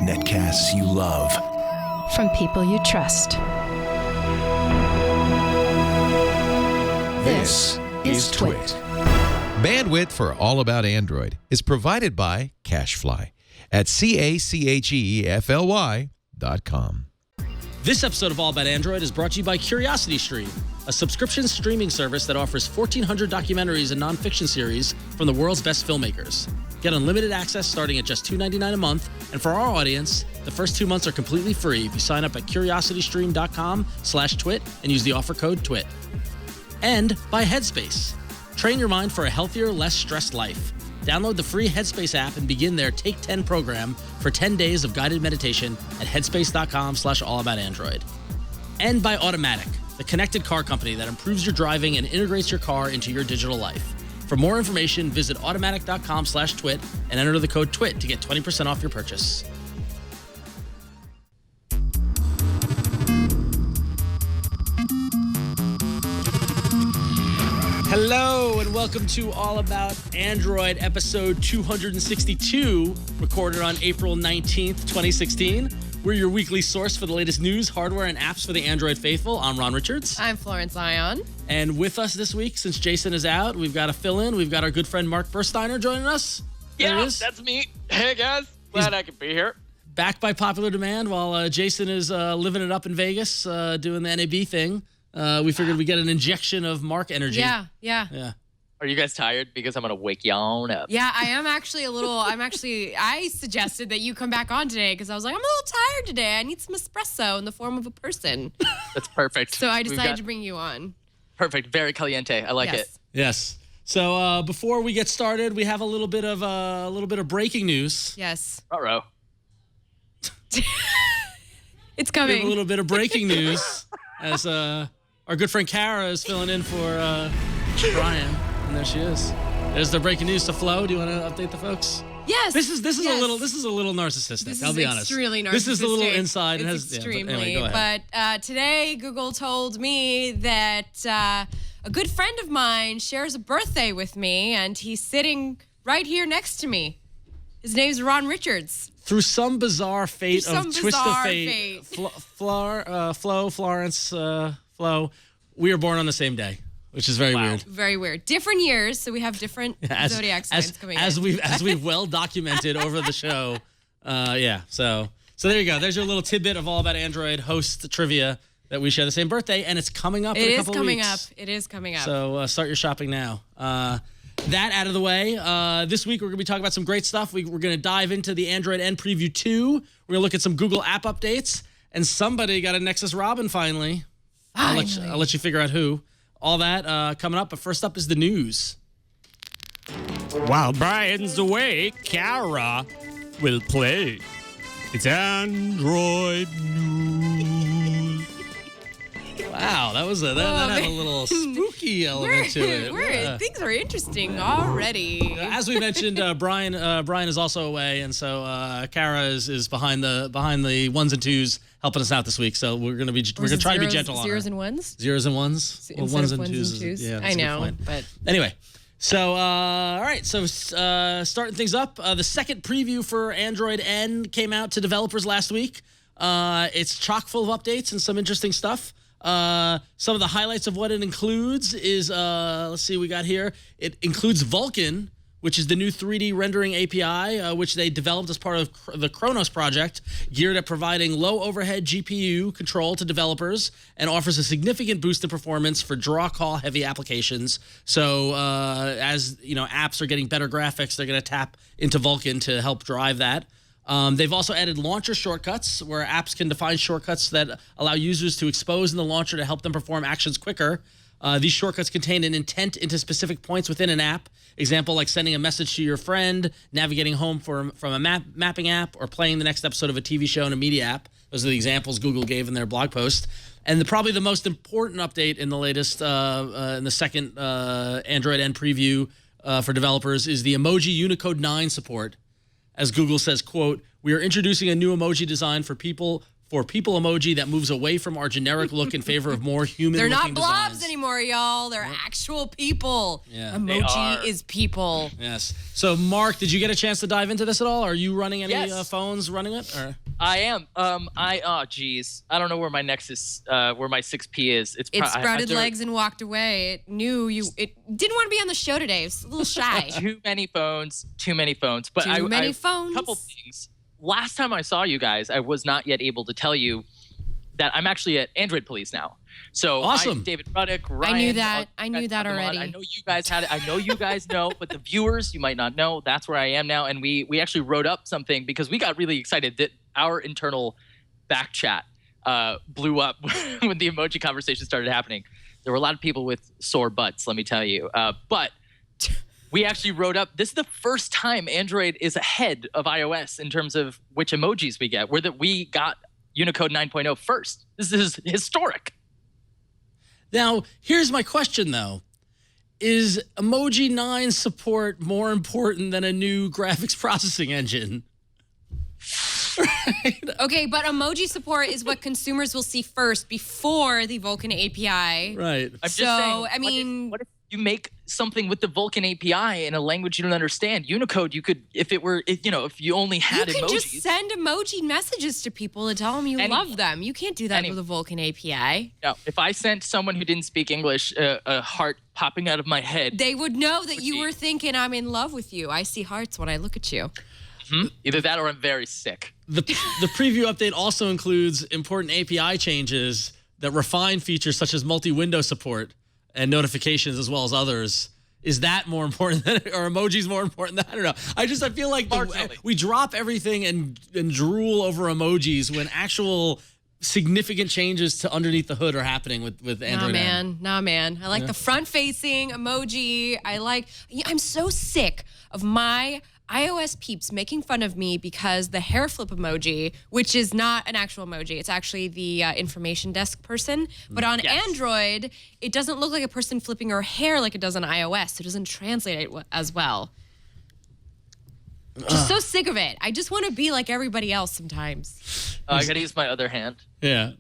Netcasts you love. From people you trust. This is Twit. Bandwidth for All About Android is provided by CacheFly at CacheFly.com. This episode of All About Android is brought to you by CuriosityStream, a subscription streaming service that offers 1,400 documentaries and nonfiction series from the world's best filmmakers. Get unlimited access starting at just $2.99 a month, and for our audience, the first 2 months are completely free if you sign up at curiositystream.com/twit and use the offer code TWIT. And by Headspace. Train your mind for a healthier, less stressed life. Download the free Headspace app and begin their Take 10 program for 10 days of guided meditation at headspace.com/allaboutandroid. And by Automatic, the connected car company that improves your driving and integrates your car into your digital life. For more information, visit automatic.com/twit and enter the code TWIT to get 20% off your purchase. Hello and welcome to All About Android, episode 262, recorded on April 19th, 2016. We're your weekly source for the latest news, hardware, and apps for the Android faithful. I'm Ron Richards. I'm Florence Ion. And with us this week, since Jason is out, we've got a fill-in. We've got our good friend Mark Burstiner joining us. Yeah, that's me. Hey, guys. Glad I could be here. Back by popular demand while Jason is living it up in Vegas, doing the NAB thing. We figured we'd get an injection of Mark energy. Yeah. Are you guys tired? Because I'm going to wake y'all up. Yeah, I am actually a little, I suggested that you come back on today because I was like, I'm a little tired today. I need some espresso in the form of a person. That's perfect. So I decided to bring you on. Perfect. Very caliente. I like it. Yes. So before we get started, we have a little bit of breaking news. Yes. Uh-oh. It's coming. We have a little bit of breaking news as our good friend Kara is filling in for Brian, and there she is. There's the breaking news to Flo. Do you want to update the folks? Yes. This is a little narcissistic. I'll be honest. This is extremely narcissistic. This is a little inside. It's extremely. Go ahead. But today, Google told me that a good friend of mine shares a birthday with me, and he's sitting right here next to me. His name's Ron Richards. Through some bizarre fate twist of fate, Florence, we were born on the same day, which is very weird. Very weird. Different years, so we have different zodiac signs coming in. As we've well documented over the show. So there you go. There's your little tidbit of All About Android host trivia that we share the same birthday, and it's coming up in a couple of weeks. It is coming up. So start your shopping now. That out of the way, this week we're going to be talking about some great stuff. We're going to dive into the Android N Preview 2. We're going to look at some Google app updates. And somebody got a Nexus Robin finally. I'll let you figure out who. All that coming up. But first up is the news. While Brian's away, Kara will play. It's Android News. Wow, that had a little spooky element to it. Things are interesting already. As we mentioned, Brian is also away, and so Kara is behind the ones and twos helping us out this week. So we're gonna try to be gentle on her. Zeros and ones. Zeros and ones. Well, ones and twos. Yeah, I know, but anyway. So, all right. So, starting things up, the second preview for Android N came out to developers last week. It's chock full of updates and some interesting stuff. Some of the highlights of what it includes is, let's see, we got here. It includes Vulkan, which is the new 3D rendering API, which they developed as part of the Kronos project, geared at providing low overhead GPU control to developers and offers a significant boost in performance for draw call heavy applications. So, as you know, apps are getting better graphics, they're going to tap into Vulkan to help drive that. They've also added launcher shortcuts where apps can define shortcuts that allow users to expose in the launcher to help them perform actions quicker. These shortcuts contain an intent into specific points within an app. Example, like sending a message to your friend, navigating home from a mapping app, or playing the next episode of a TV show in a media app. Those are the examples Google gave in their blog post. And probably the most important update in the latest, in the second Android N preview for developers is the emoji Unicode 9 support. As Google says, quote, "We are introducing a new emoji design for people for people emoji that moves away from our generic look in favor of more human. They're not blobs designs. anymore, y'all. They're actual people. Yeah. Emoji is people. Yes. So, Mark, did you get a chance to dive into this at all? Are you running any Yes. phones running it? Or? I am. Oh, geez. I don't know where my Nexus, where my 6P is. It sprouted legs and walked away. It knew you. It didn't want to be on the show today. It was a little shy. Too many phones. But Too many phones. Couple things. Last time I saw you guys, I was not yet able to tell you that I'm actually at Android Police now. So Awesome. David Ruddick, Ryan. I knew that. all you I guys knew that have them on. already. I know you guys had it. I know you guys know, but the viewers, you might not know. That's where I am now. And we actually wrote up something because we got really excited that our internal back chat blew up when the emoji conversation started happening. There were a lot of people with sore butts, let me tell you. But we actually wrote up, this is the first time Android is ahead of iOS in terms of which emojis we get. We got Unicode 9.0 first. This is historic. Now, here's my question, though. Is Emoji 9 support more important than a new graphics processing engine? Okay, but emoji support is what consumers will see first before the Vulkan API. Right. I'm just saying, I mean, what if you make something with the Vulkan API in a language you don't understand? Unicode, you could, if you only had you can emojis. just send emoji messages to people and tell them you love them. You can't do that with a Vulkan API. No, if I sent someone who didn't speak English a heart popping out of my head, They would know that you were thinking, I'm in love with you. I see hearts when I look at you. either that or I'm very sick. The preview update also includes important API changes that refine features such as multi-window support and notifications as well as others. Is that more important than, or emojis more important than, I don't know. I feel like we drop everything and drool over emojis when actual significant changes to underneath the hood are happening with Android. Nah, man. I like the front-facing emoji. I'm so sick of my iOS peeps making fun of me because the hair flip emoji, which is not an actual emoji, it's actually the information desk person. But on Android, it doesn't look like a person flipping her hair like it does on iOS. So it doesn't translate it as well. Just so sick of it. I just want to be like everybody else sometimes. I gotta use my other hand. Yeah.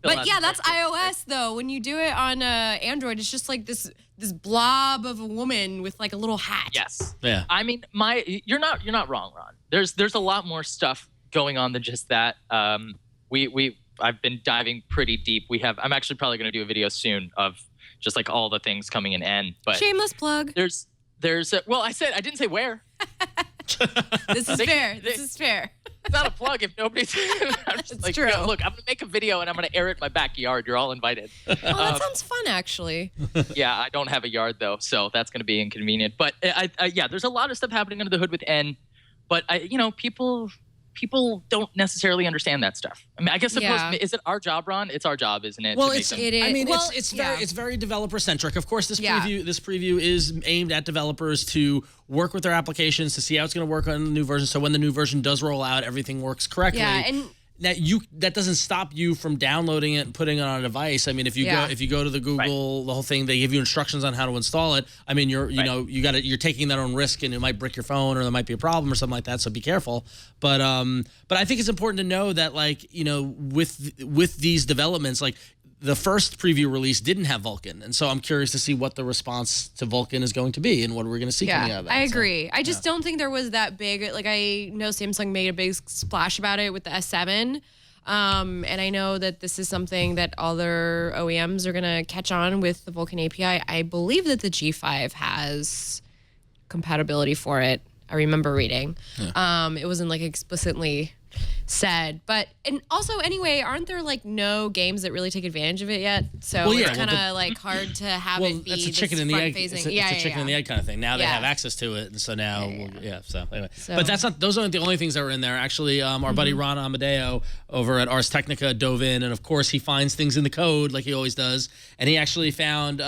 But yeah, that's iOS though. When you do it on Android, it's just like this blob of a woman with like a little hat. Yes. Yeah. I mean, you're not wrong, Ron. There's a lot more stuff going on than just that. I've been diving pretty deep. I'm actually probably going to do a video soon of just like all the things coming in N. But shameless plug. Well, I didn't say where. This is fair. This is fair. It's not a plug if nobody's. I'm just It's like, true. "Yo, look, I'm gonna make a video and I'm gonna air it in my backyard. You're all invited. Oh, that sounds fun, actually. Yeah, I don't have a yard though, so that's gonna be inconvenient. But yeah, there's a lot of stuff happening under the hood with N. But people don't necessarily understand that stuff. I mean, I guess is it our job, Ron? It's our job, isn't it? Well, to make it's them- It is. I mean, Well, it's very developer centric. Of course, this Yeah. preview is aimed at developers to work with their applications to see how it's going to work on the new version. So when the new version does roll out, everything works correctly. Yeah, and that doesn't stop you from downloading it and putting it on a device. I mean, if you go to the Google, the whole thing, they give you instructions on how to install it. I mean, you're taking that own risk, and it might break your phone, or there might be a problem or something like that. So be careful. But I think it's important to know that, like, with these developments, like, the first preview release didn't have Vulkan, and so I'm curious to see what the response to Vulkan is going to be and what we're going to see coming out of that. I agree. I just don't think there was that big. Like, I know Samsung made a big splash about it with the S7, and I know that this is something that other OEMs are going to catch on with the Vulkan API. I believe that the G5 has compatibility for it. I remember reading. It wasn't like explicitly said, and also anyway, aren't there like no games that really take advantage of it yet? So it's kind of like hard to have it be that's a this chicken and the egg. front-facing. It's a chicken and the egg kind of thing. Now they have access to it, and so now, So anyway, but those aren't the only things that were in there. Actually, our buddy Ron Amadeo over at Ars Technica dove in, and of course he finds things in the code like he always does, and he actually found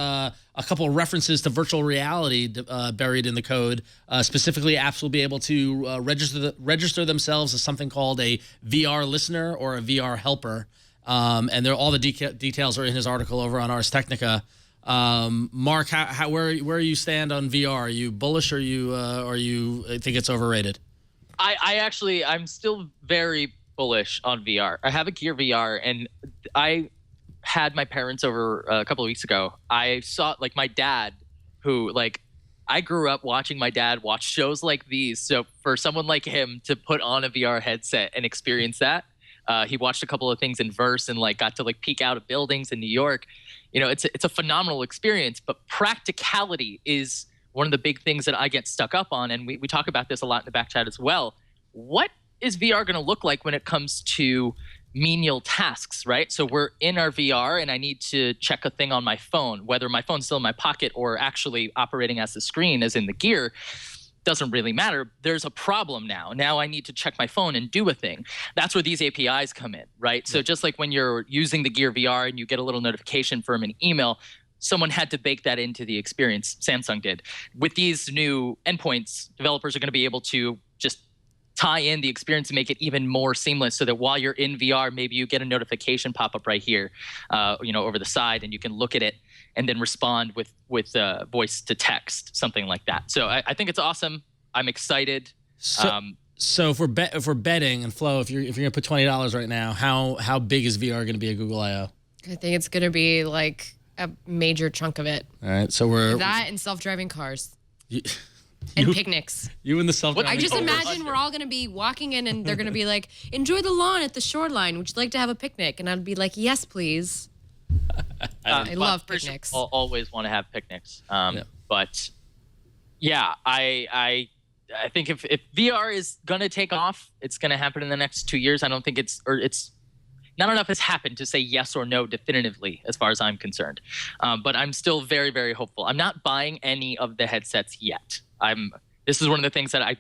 a couple of references to virtual reality buried in the code. Specifically, apps will be able to register themselves as something called a VR listener or a VR helper. And all the details are in his article over on Ars Technica. Mark, where you stand on VR? Are you bullish, or you think it's overrated? I'm still very bullish on VR. I have a Gear VR, and I had my parents over a couple of weeks ago. I saw like my dad, who like I grew up watching my dad watch shows like these. So for someone like him to put on a VR headset and experience that, he watched a couple of things in verse and like got to like peek out of buildings in New York. You know, it's a phenomenal experience, but practicality is one of the big things that I get stuck up on. And we talk about this a lot in the back chat as well. What is VR going to look like when it comes to menial tasks, right? So we're in our VR and I need to check a thing on my phone, whether my phone's still in my pocket or actually operating as the screen as in the Gear. Doesn't really matter. There's a problem now. Now I need to check my phone and do a thing. That's where these APIs come in, right? So just like when you're using the Gear VR and you get a little notification from an email, someone had to bake that into the experience. Samsung did. With these new endpoints, developers are going to be able to just tie in the experience and make it even more seamless so that while you're in VR, maybe you get a notification pop up right here, over the side, and you can look at it and then respond with voice to text, something like that. So I think it's awesome. I'm excited. So if we're betting, and Flo, if you're gonna put $20 right now, how big is VR gonna be at Google I/O? I think it's gonna be like a major chunk of it. All right, so we're that and self-driving cars. You, and picnics. You and the self-driving I just cars. imagine we're all going to be walking in and they're going to be like, enjoy the lawn at the shoreline. Would you like to have a picnic? And I'd be like, yes, please. I love picnics. I'll always want to have picnics. But yeah, I think if VR is going to take off, it's going to happen in the next 2 years. I don't think it's not enough has happened to say yes or no definitively as far as I'm concerned. But I'm still very, very hopeful. I'm not buying any of the headsets yet. This is one of the things that I'd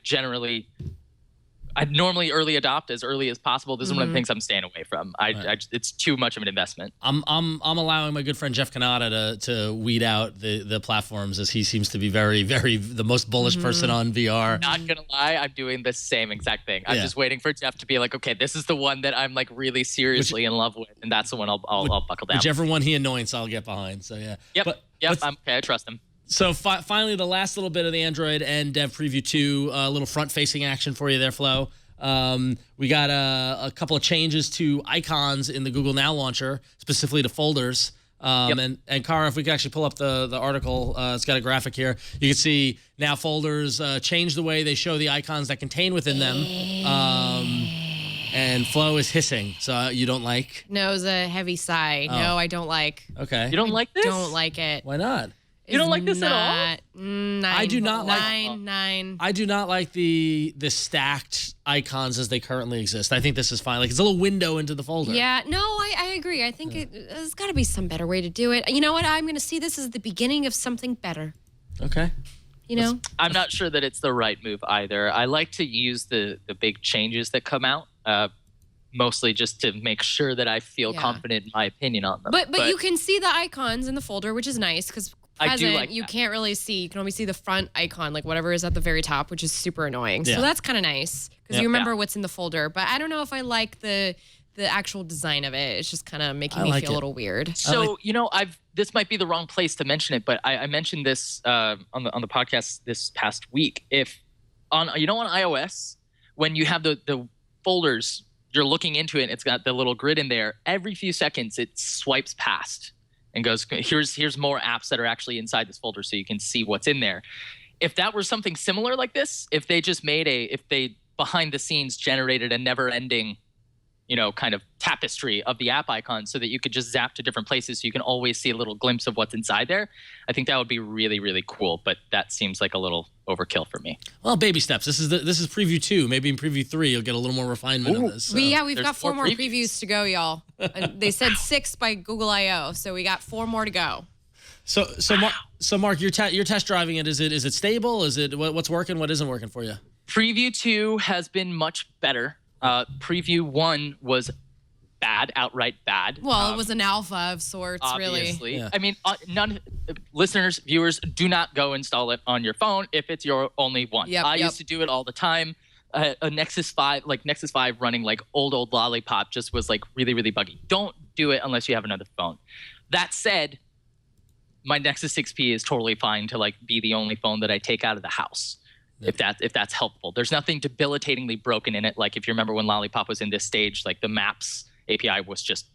normally early adopt as early as possible. This is one of the things I'm staying away from. It's too much of an investment. I'm allowing my good friend Jeff Kanata to weed out the platforms, as he seems to be very, very the most bullish person on VR. Not gonna lie, I'm doing the same exact thing. I'm just waiting for Jeff to be like, okay, this is the one that I'm like really seriously in love with, and that's the one I'll buckle down. Whichever one he anoints, I'll get behind. So yeah. Yep. I'm okay. I trust him. So finally, the last little bit of the Android and Dev Preview 2, a little front-facing action for you there, Flo. We got a couple of changes to icons in the Google Now launcher, specifically to folders. And Kara, if we could actually pull up the article, it's got a graphic here. You can see now folders change the way they show the icons that contain within them. And Flo is hissing, so you don't like? No, it's a heavy sigh. Oh. No, I don't like. Okay. You don't like this? Don't like it. Why not? You don't like this at all? 9. I do not like 9. I do not like the stacked icons as they currently exist. I think this is fine. Like, it's a little window into the folder. Yeah, no, I agree. I think there's got to be some better way to do it. You know what? I'm going to see this as the beginning of something better. Okay. You know? I'm not sure that it's the right move either. I like to use the big changes that come out, mostly just to make sure that I feel confident in my opinion on them. But you can see the icons in the folder, which is nice because you that. can't really see. You can only see the front icon, like whatever is at the very top, which is super annoying. So that's kind of nice because you remember what's in the folder. But I don't know if I like the actual design of it. It's just kind of making me feel a little weird. So this might be the wrong place to mention it, but I mentioned this on the podcast this past week. If on iOS, when you have the folders, you're looking into it, and it's got the little grid in there. Every few seconds, it swipes past and goes, here's more apps that are actually inside this folder so you can see what's in there. If that were something similar like this, if they just if they behind the scenes generated a never ending, kind of tapestry of the app icons so that you could just zap to different places so you can always see a little glimpse of what's inside there, I think that would be really, really cool. But that seems like a little overkill for me. Well, baby steps. This is preview 2. Maybe in preview 3 you'll get a little more refinement of this. So. We've got 4 more previews to go, y'all. And they said 6 by Google I/O, so we got 4 more to go. So Mark, you're test driving it. Is it stable? Is it what's working? What isn't working for you? Preview 2 has been much better. Preview 1 was bad, outright bad. Well, it was an alpha of sorts, obviously. really. Yeah. I mean, listeners, viewers, do not go install it on your phone if it's your only one. I used to do it all the time. A Nexus 5 running like old Lollipop just was like really, really buggy. Don't do it unless you have another phone. That said, my Nexus 6P is totally fine to like be the only phone that I take out of the house. if that's helpful. There's nothing debilitatingly broken in it. Like if you remember when Lollipop was in this stage, like the Maps API was just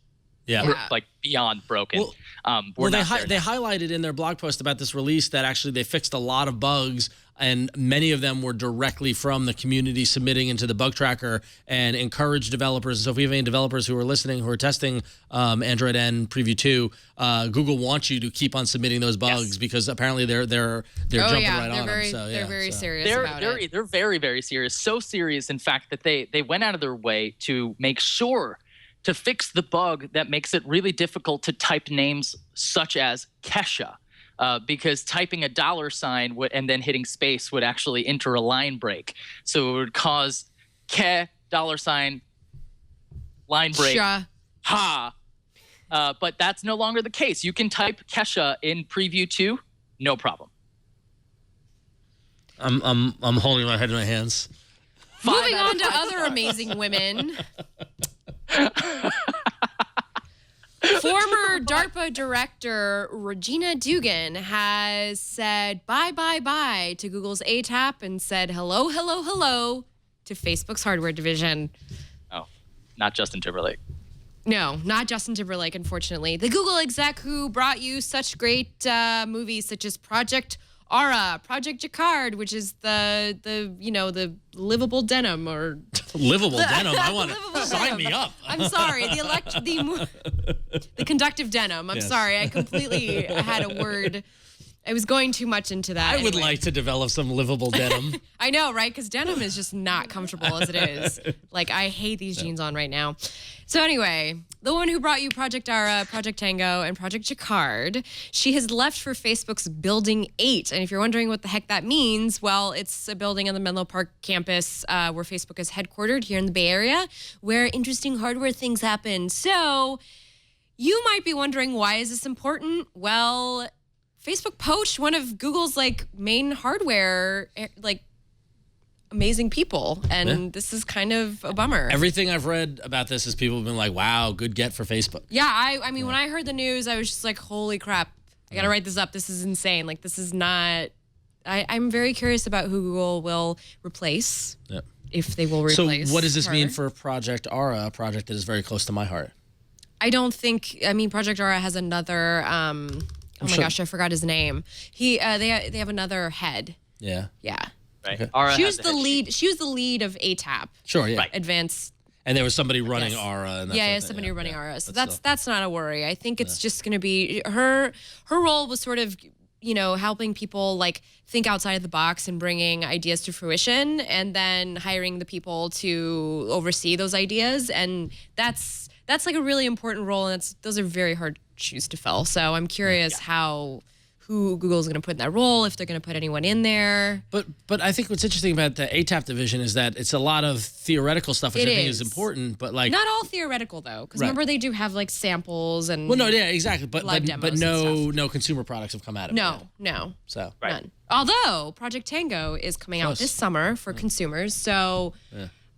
like beyond broken. They highlighted in their blog post about this release that actually they fixed a lot of bugs, and many of them were directly from the community submitting into the bug tracker, and encourage developers. So if we have any developers who are listening who are testing Android N Preview 2, Google wants you to keep on submitting those bugs because apparently they're jumping right on them. So they're very serious about it. They're very, very serious. So serious, in fact, that they went out of their way to make sure to fix the bug that makes it really difficult to type names such as Kesha, because typing a $sign and then hitting space would actually enter a line break. So it would cause $, line break, ha. But that's no longer the case. You can type Kesha in Preview 2, no problem. I'm holding my head in my hands. Moving on to other amazing women. Former DARPA director Regina Dugan has said bye to Google's ATAP and said hello to Facebook's hardware division. Oh, not Justin Timberlake. No, not Justin Timberlake, unfortunately. The Google exec who brought you such great movies such as Project Aura, Project Jacquard, which is the livable denim or livable denim. I want to sign me up. I'm sorry, the conductive denim. I'm sorry, I completely had a word. I was going too much into that. I would like to develop some livable denim. I know, right? Because denim is just not comfortable as it is. Like, I hate these jeans on right now. So anyway, the one who brought you Project Aura, Project Tango, and Project Jacquard, she has left for Facebook's Building 8. And if you're wondering what the heck that means, well, it's a building on the Menlo Park campus where Facebook is headquartered here in the Bay Area, where interesting hardware things happen. So you might be wondering, why is this important? Well, Facebook poached one of Google's main hardware amazing people, and this is kind of a bummer. Everything I've read about this is people have been like, wow, good get for Facebook. Yeah, I mean, when I heard the news, I was just like, holy crap, I gotta write this up. This is insane. Like, this is not, I'm very curious about who Google will replace, if they will replace. So what does this mean for Project Aura, a project that is very close to my heart? I don't think, Project Aura has another, oh my gosh, I forgot his name. They have another head. Yeah. Yeah. Right. Okay. She was the lead. She was the lead of ATAP. Sure. Yeah. Right. Advanced. And there was somebody running Aura. And somebody running Aura. So that's not a worry. I think it's just going to be her role was sort of, helping people think outside of the box and bringing ideas to fruition, and then hiring the people to oversee those ideas. And that's a really important role, and those are very hard shoes to fill. So I'm curious who Google's going to put in that role, if they're going to put anyone in there. But I think what's interesting about the ATAP division is that it's a lot of theoretical stuff, which I think is important, but not all theoretical though, because remember they do have samples and exactly, but no consumer products have come out of it. No. So none. Although Project Tango is coming out this summer for consumers, so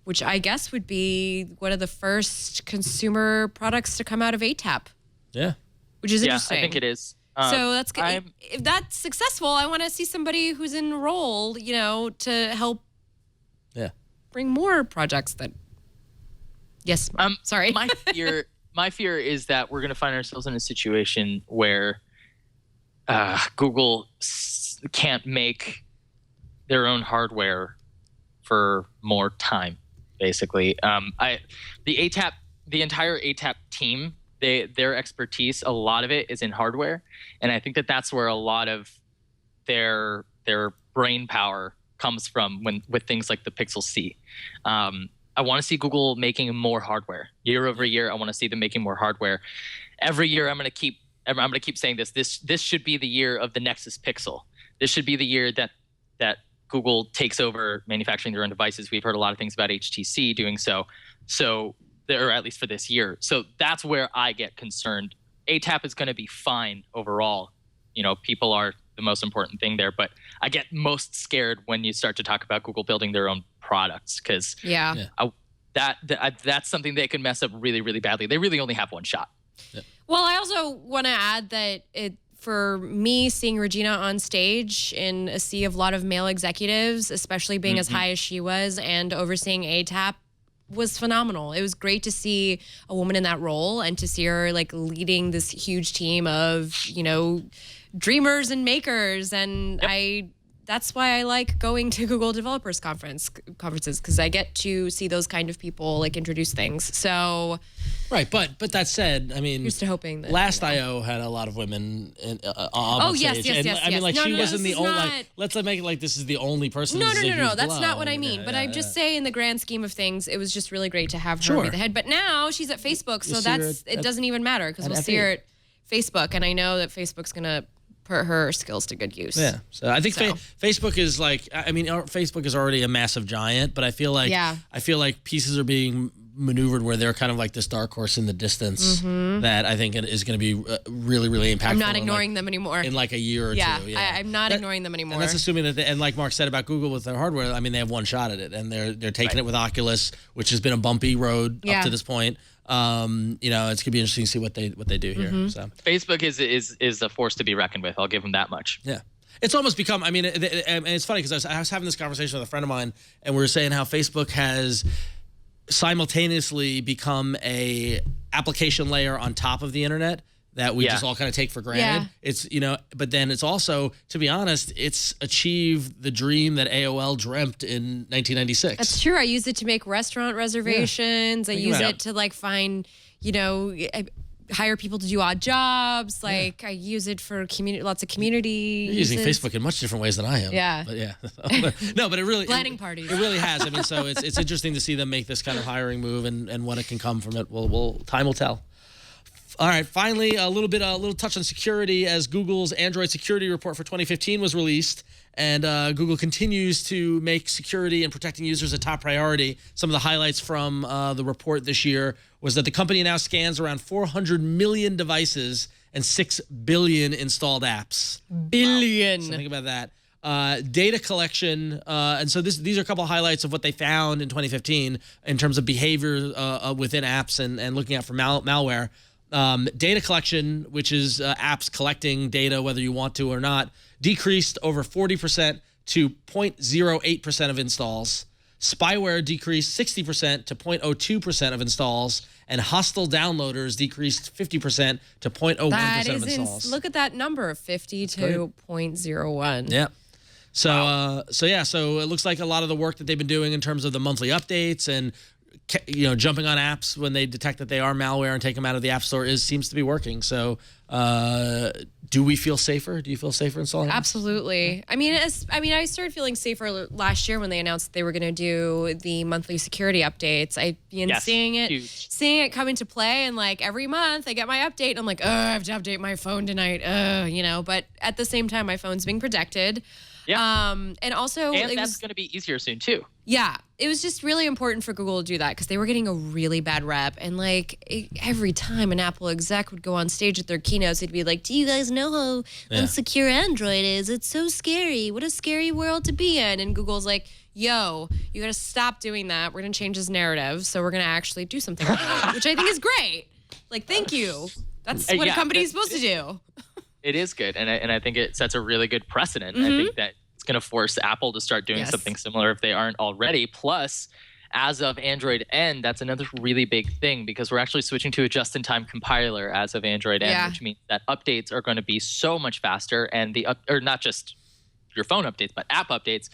which I guess would be one of the first consumer products to come out of ATAP. Yeah. Which is interesting. I think it is. So that's good. If that's successful, I want to see somebody who's in role, to help bring more projects that. Yes. Sorry. My fear is that we're going to find ourselves in a situation where Google can't make their own hardware for more time, basically. The entire ATAP team, their expertise, a lot of it is in hardware, and I think that's where a lot of their brain power comes from with things like the Pixel C. I want to see Google making more hardware year over year. I want to see them making more hardware. Every year, I'm going to keep saying this. This should be the year of the Nexus Pixel. This should be the year that Google takes over manufacturing their own devices. We've heard a lot of things about HTC doing so. Or at least for this year. So that's where I get concerned. ATAP is going to be fine overall. People are the most important thing there, but I get most scared when you start to talk about Google building their own products, because that's something they could mess up really, really badly. They really only have one shot. Well, I also want to add that for me, seeing Regina on stage in a sea of a lot of male executives, especially being as high as she was and overseeing ATAP, was phenomenal. It was great to see a woman in that role and to see her like leading this huge team of, dreamers and makers. And that's why I like going to Google Developers conferences, because I get to see those kind of people like introduce things. So, right, but that said, I mean, here's to hoping that last I/O had a lot of women on stage. Yes. I mean, like No, she no, wasn't this the is only. not- Like, let's not make it like this is the only person. No, this is a huge that's blow. not what I mean. But I'm just saying, in the grand scheme of things, it was just really great to have her be the head. But now she's at Facebook, so see her it doesn't even matter because we'll see her at Facebook, and I know that Facebook's gonna put her skills to good use. Yeah, so I think Facebook is like, I mean, Facebook is already a massive giant, but I feel like pieces are being maneuvered where they're kind of like this dark horse in the distance that I think is going to be really, really impactful. I'm not ignoring them anymore. In like a year or two. Yeah, I'm not ignoring them anymore. And that's assuming that, and like Mark said about Google with their hardware, I mean, they have one shot at it, and they're taking it with Oculus, which has been a bumpy road up to this point. It's gonna be interesting to see what they do here. So Facebook is a force to be reckoned with. I'll give them that much. Yeah. It's almost become, I mean, and it's funny because I was having this conversation with a friend of mine, and we were saying how Facebook has simultaneously become a application layer on top of the internet that we just all kind of take for granted. Yeah. It's, but then it's also, to be honest, it's achieved the dream that AOL dreamt in 1996. That's true. I use it to make restaurant reservations. I use it to like find, hire people to do odd jobs. Like I use it for lots of community. You're using uses. Facebook in much different ways than I am. Yeah. But no, but it really Planning parties. It really has. I mean, so it's interesting to see them make this kind of hiring move and what it can come from it. Time will tell. All right, finally, a little touch on security as Google's Android security report for 2015 was released, and Google continues to make security and protecting users a top priority. Some of the highlights from the report this year was that the company now scans around 400 million devices and 6 billion installed apps. Billion. So think about that. Data collection, and so these are a couple of highlights of what they found in 2015 in terms of behavior within apps and looking out for malware. Data collection, which is apps collecting data whether you want to or not, decreased over 40% to 0.08% of installs. Spyware decreased 60% to 0.02% of installs, and hostile downloaders decreased 50% to 0.01% of installs. Look at that number, 50 to 0.01. Yeah. So so it looks like a lot of the work that they've been doing in terms of the monthly updates and jumping on apps when they detect that they are malware and take them out of the app store seems to be working. So, do we feel safer? Do you feel safer installing apps? Absolutely. I mean, I started feeling safer last year when they announced that they were going to do the monthly security updates. I've been seeing it come into play, and like every month I get my update, and I'm like, oh, I have to update my phone tonight. But at the same time, my phone's being protected. Yeah. And also, that's going to be easier soon too. Yeah, it was just really important for Google to do that because they were getting a really bad rep. And like every time an Apple exec would go on stage at their keynotes, they'd be like, "Do you guys know how unsecure Android is? It's so scary. What a scary world to be in." And Google's like, "Yo, you got to stop doing that. We're gonna change this narrative, so we're gonna actually do something," about it, which I think is great. Like, thank you. That's what a company is supposed to do. It is good, and I think it sets a really good precedent. I think that it's going to force Apple to start doing something similar if they aren't already. Plus, as of Android N, that's another really big thing because we're actually switching to a just-in-time compiler as of Android N, which means that updates are going to be so much faster, and or not just your phone updates, but app updates.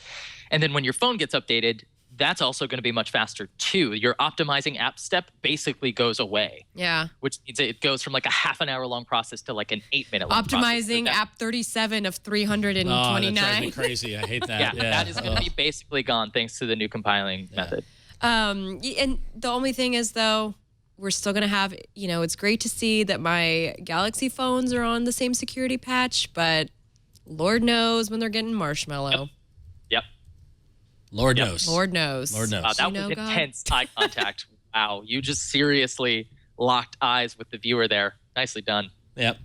And then when your phone gets updated, that's also going to be much faster too. Your optimizing app step basically goes away. Yeah. Which means it goes from like a half an hour long process to like an 8-minute long optimizing process. app 37 of 329. Oh, that drives me crazy. I hate that. Yeah, that is going to be basically gone thanks to the new compiling method. And the only thing is, though, we're still going to have, it's great to see that my Galaxy phones are on the same security patch, but Lord knows when they're getting marshmallow. Yep. Lord knows. Lord knows. That was intense eye contact. Wow. You just seriously locked eyes with the viewer there. Nicely done. Yep.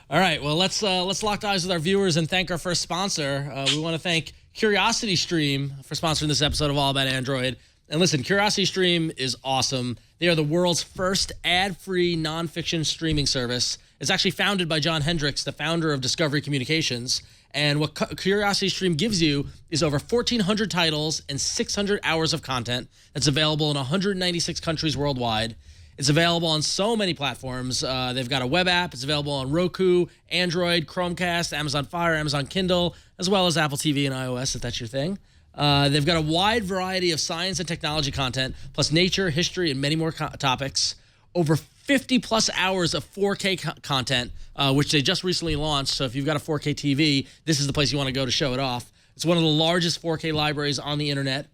All right. Well, let's lock eyes with our viewers and thank our first sponsor. We want to thank CuriosityStream for sponsoring this episode of All About Android. And listen, CuriosityStream is awesome. They are the world's first ad-free nonfiction streaming service. It's actually founded by John Hendricks, the founder of Discovery Communications. And what CuriosityStream gives you is over 1,400 titles and 600 hours of content that's available in 196 countries worldwide. It's available on so many platforms. They've got a web app. It's available on Roku, Android, Chromecast, Amazon Fire, Amazon Kindle, as well as Apple TV and iOS, if that's your thing. They've got a wide variety of science and technology content, plus nature, history, and many more topics. Over 50-plus hours of 4K content, which they just recently launched. So if you've got a 4K TV, this is the place you want to go to show it off. It's one of the largest 4K libraries on the internet.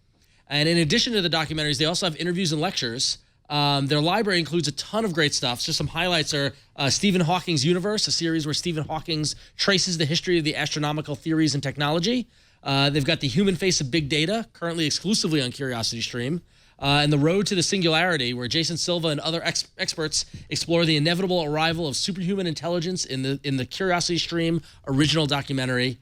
And in addition to the documentaries, they also have interviews and lectures. Their library includes a ton of great stuff. So some highlights are Stephen Hawking's Universe, a series where Stephen Hawking traces the history of the astronomical theories and technology. They've got The Human Face of Big Data, currently exclusively on CuriosityStream. And The Road to the Singularity, where Jason Silva and other experts explore the inevitable arrival of superhuman intelligence in the CuriosityStream original documentary.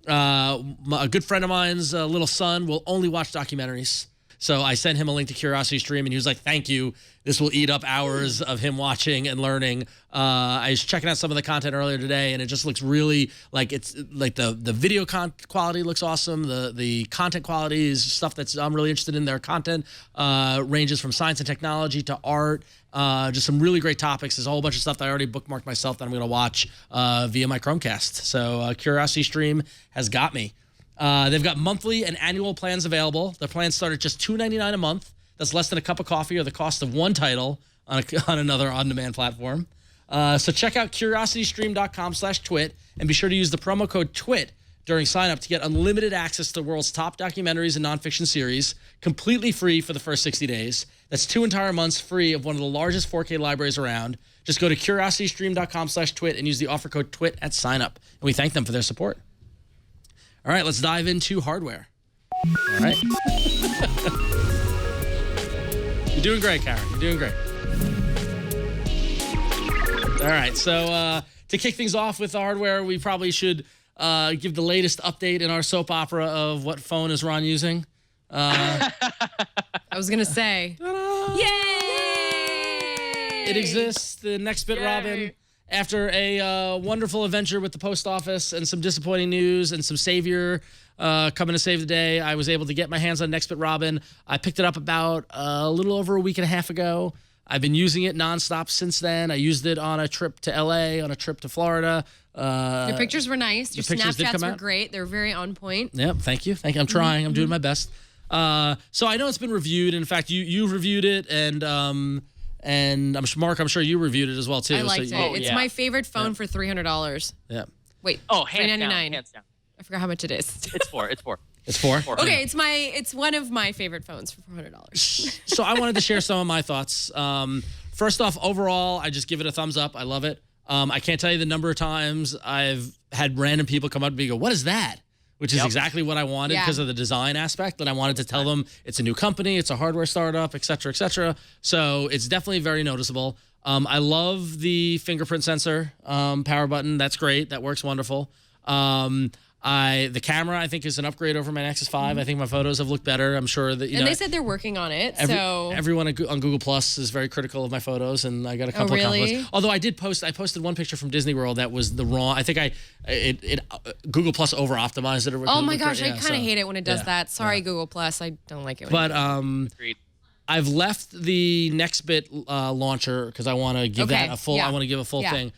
A good friend of mine's little son will only watch documentaries. So I sent him a link to CuriosityStream, and he was like, thank you. This will eat up hours of him watching and learning. I was checking out some of the content earlier today, and it just looks really like it's like the video quality looks awesome. The content quality is stuff I'm really interested in. Their content ranges from science and technology to art, just some really great topics. There's a whole bunch of stuff that I already bookmarked myself that I'm going to watch via my Chromecast. So CuriosityStream has got me. They've got monthly and annual plans available. Their plans start at just $2.99 a month. That's less than a cup of coffee or the cost of one title on another on-demand platform. So check out curiositystream.com/twit and be sure to use the promo code TWIT during sign-up to get unlimited access to the world's top documentaries and nonfiction series, completely free for the first 60 days. That's 2 entire months free of one of the largest 4K libraries around. Just go to curiositystream.com/twit and use the offer code TWIT at sign-up. And we thank them for their support. All right, let's dive into hardware. All right. You're doing great, Karen. You're doing great. All right, so to kick things off with the hardware, we probably should give the latest update in our soap opera of what phone is Ron using. I was going to say. Ta-da! Yay! It exists, the Nextbit Robin. After a wonderful adventure with the post office and some disappointing news and some savior coming to save the day, I was able to get my hands on Nextbit Robin. I picked it up about a little over a week and a half ago. I've been using it nonstop since then. I used it on a trip to LA, on a trip to Florida. Your pictures were nice. Your Snapchats were great. They're very on point. Yep, thank you. I'm trying. I'm doing my best. So I know it's been reviewed. In fact, you reviewed it, and Mark, I'm sure you reviewed it as well too. I liked it. It's my favorite phone for $300. Yeah. Wait. Oh, hands $399. down. Hands down. I forgot how much it is. It's four. It's four. Okay, it's one of my favorite phones for $400. So I wanted to share some of my thoughts. First off, overall, I just give it a thumbs up. I love it. I can't tell you the number of times I've had random people come up to me and go, "What is that?" Which is exactly what I wanted because of the design aspect. And I wanted to tell them it's a new company, it's a hardware startup, et cetera, et cetera. So it's definitely very noticeable. I love the fingerprint sensor power button. That's great. That works wonderful. The camera, I think, is an upgrade over my Nexus 5. I think my photos have looked better. I'm sure that, they said they're working on it. Everyone on Google Plus is very critical of my photos, and I got a couple of compliments. Although I posted one picture from Disney World that was the wrong. I think Google Plus over optimized it. Oh my gosh, I kind of hate it when it does that. Sorry, Google Plus, I don't like it. But I've left the Nextbit launcher because I want to give that a full. I want to give a full thing.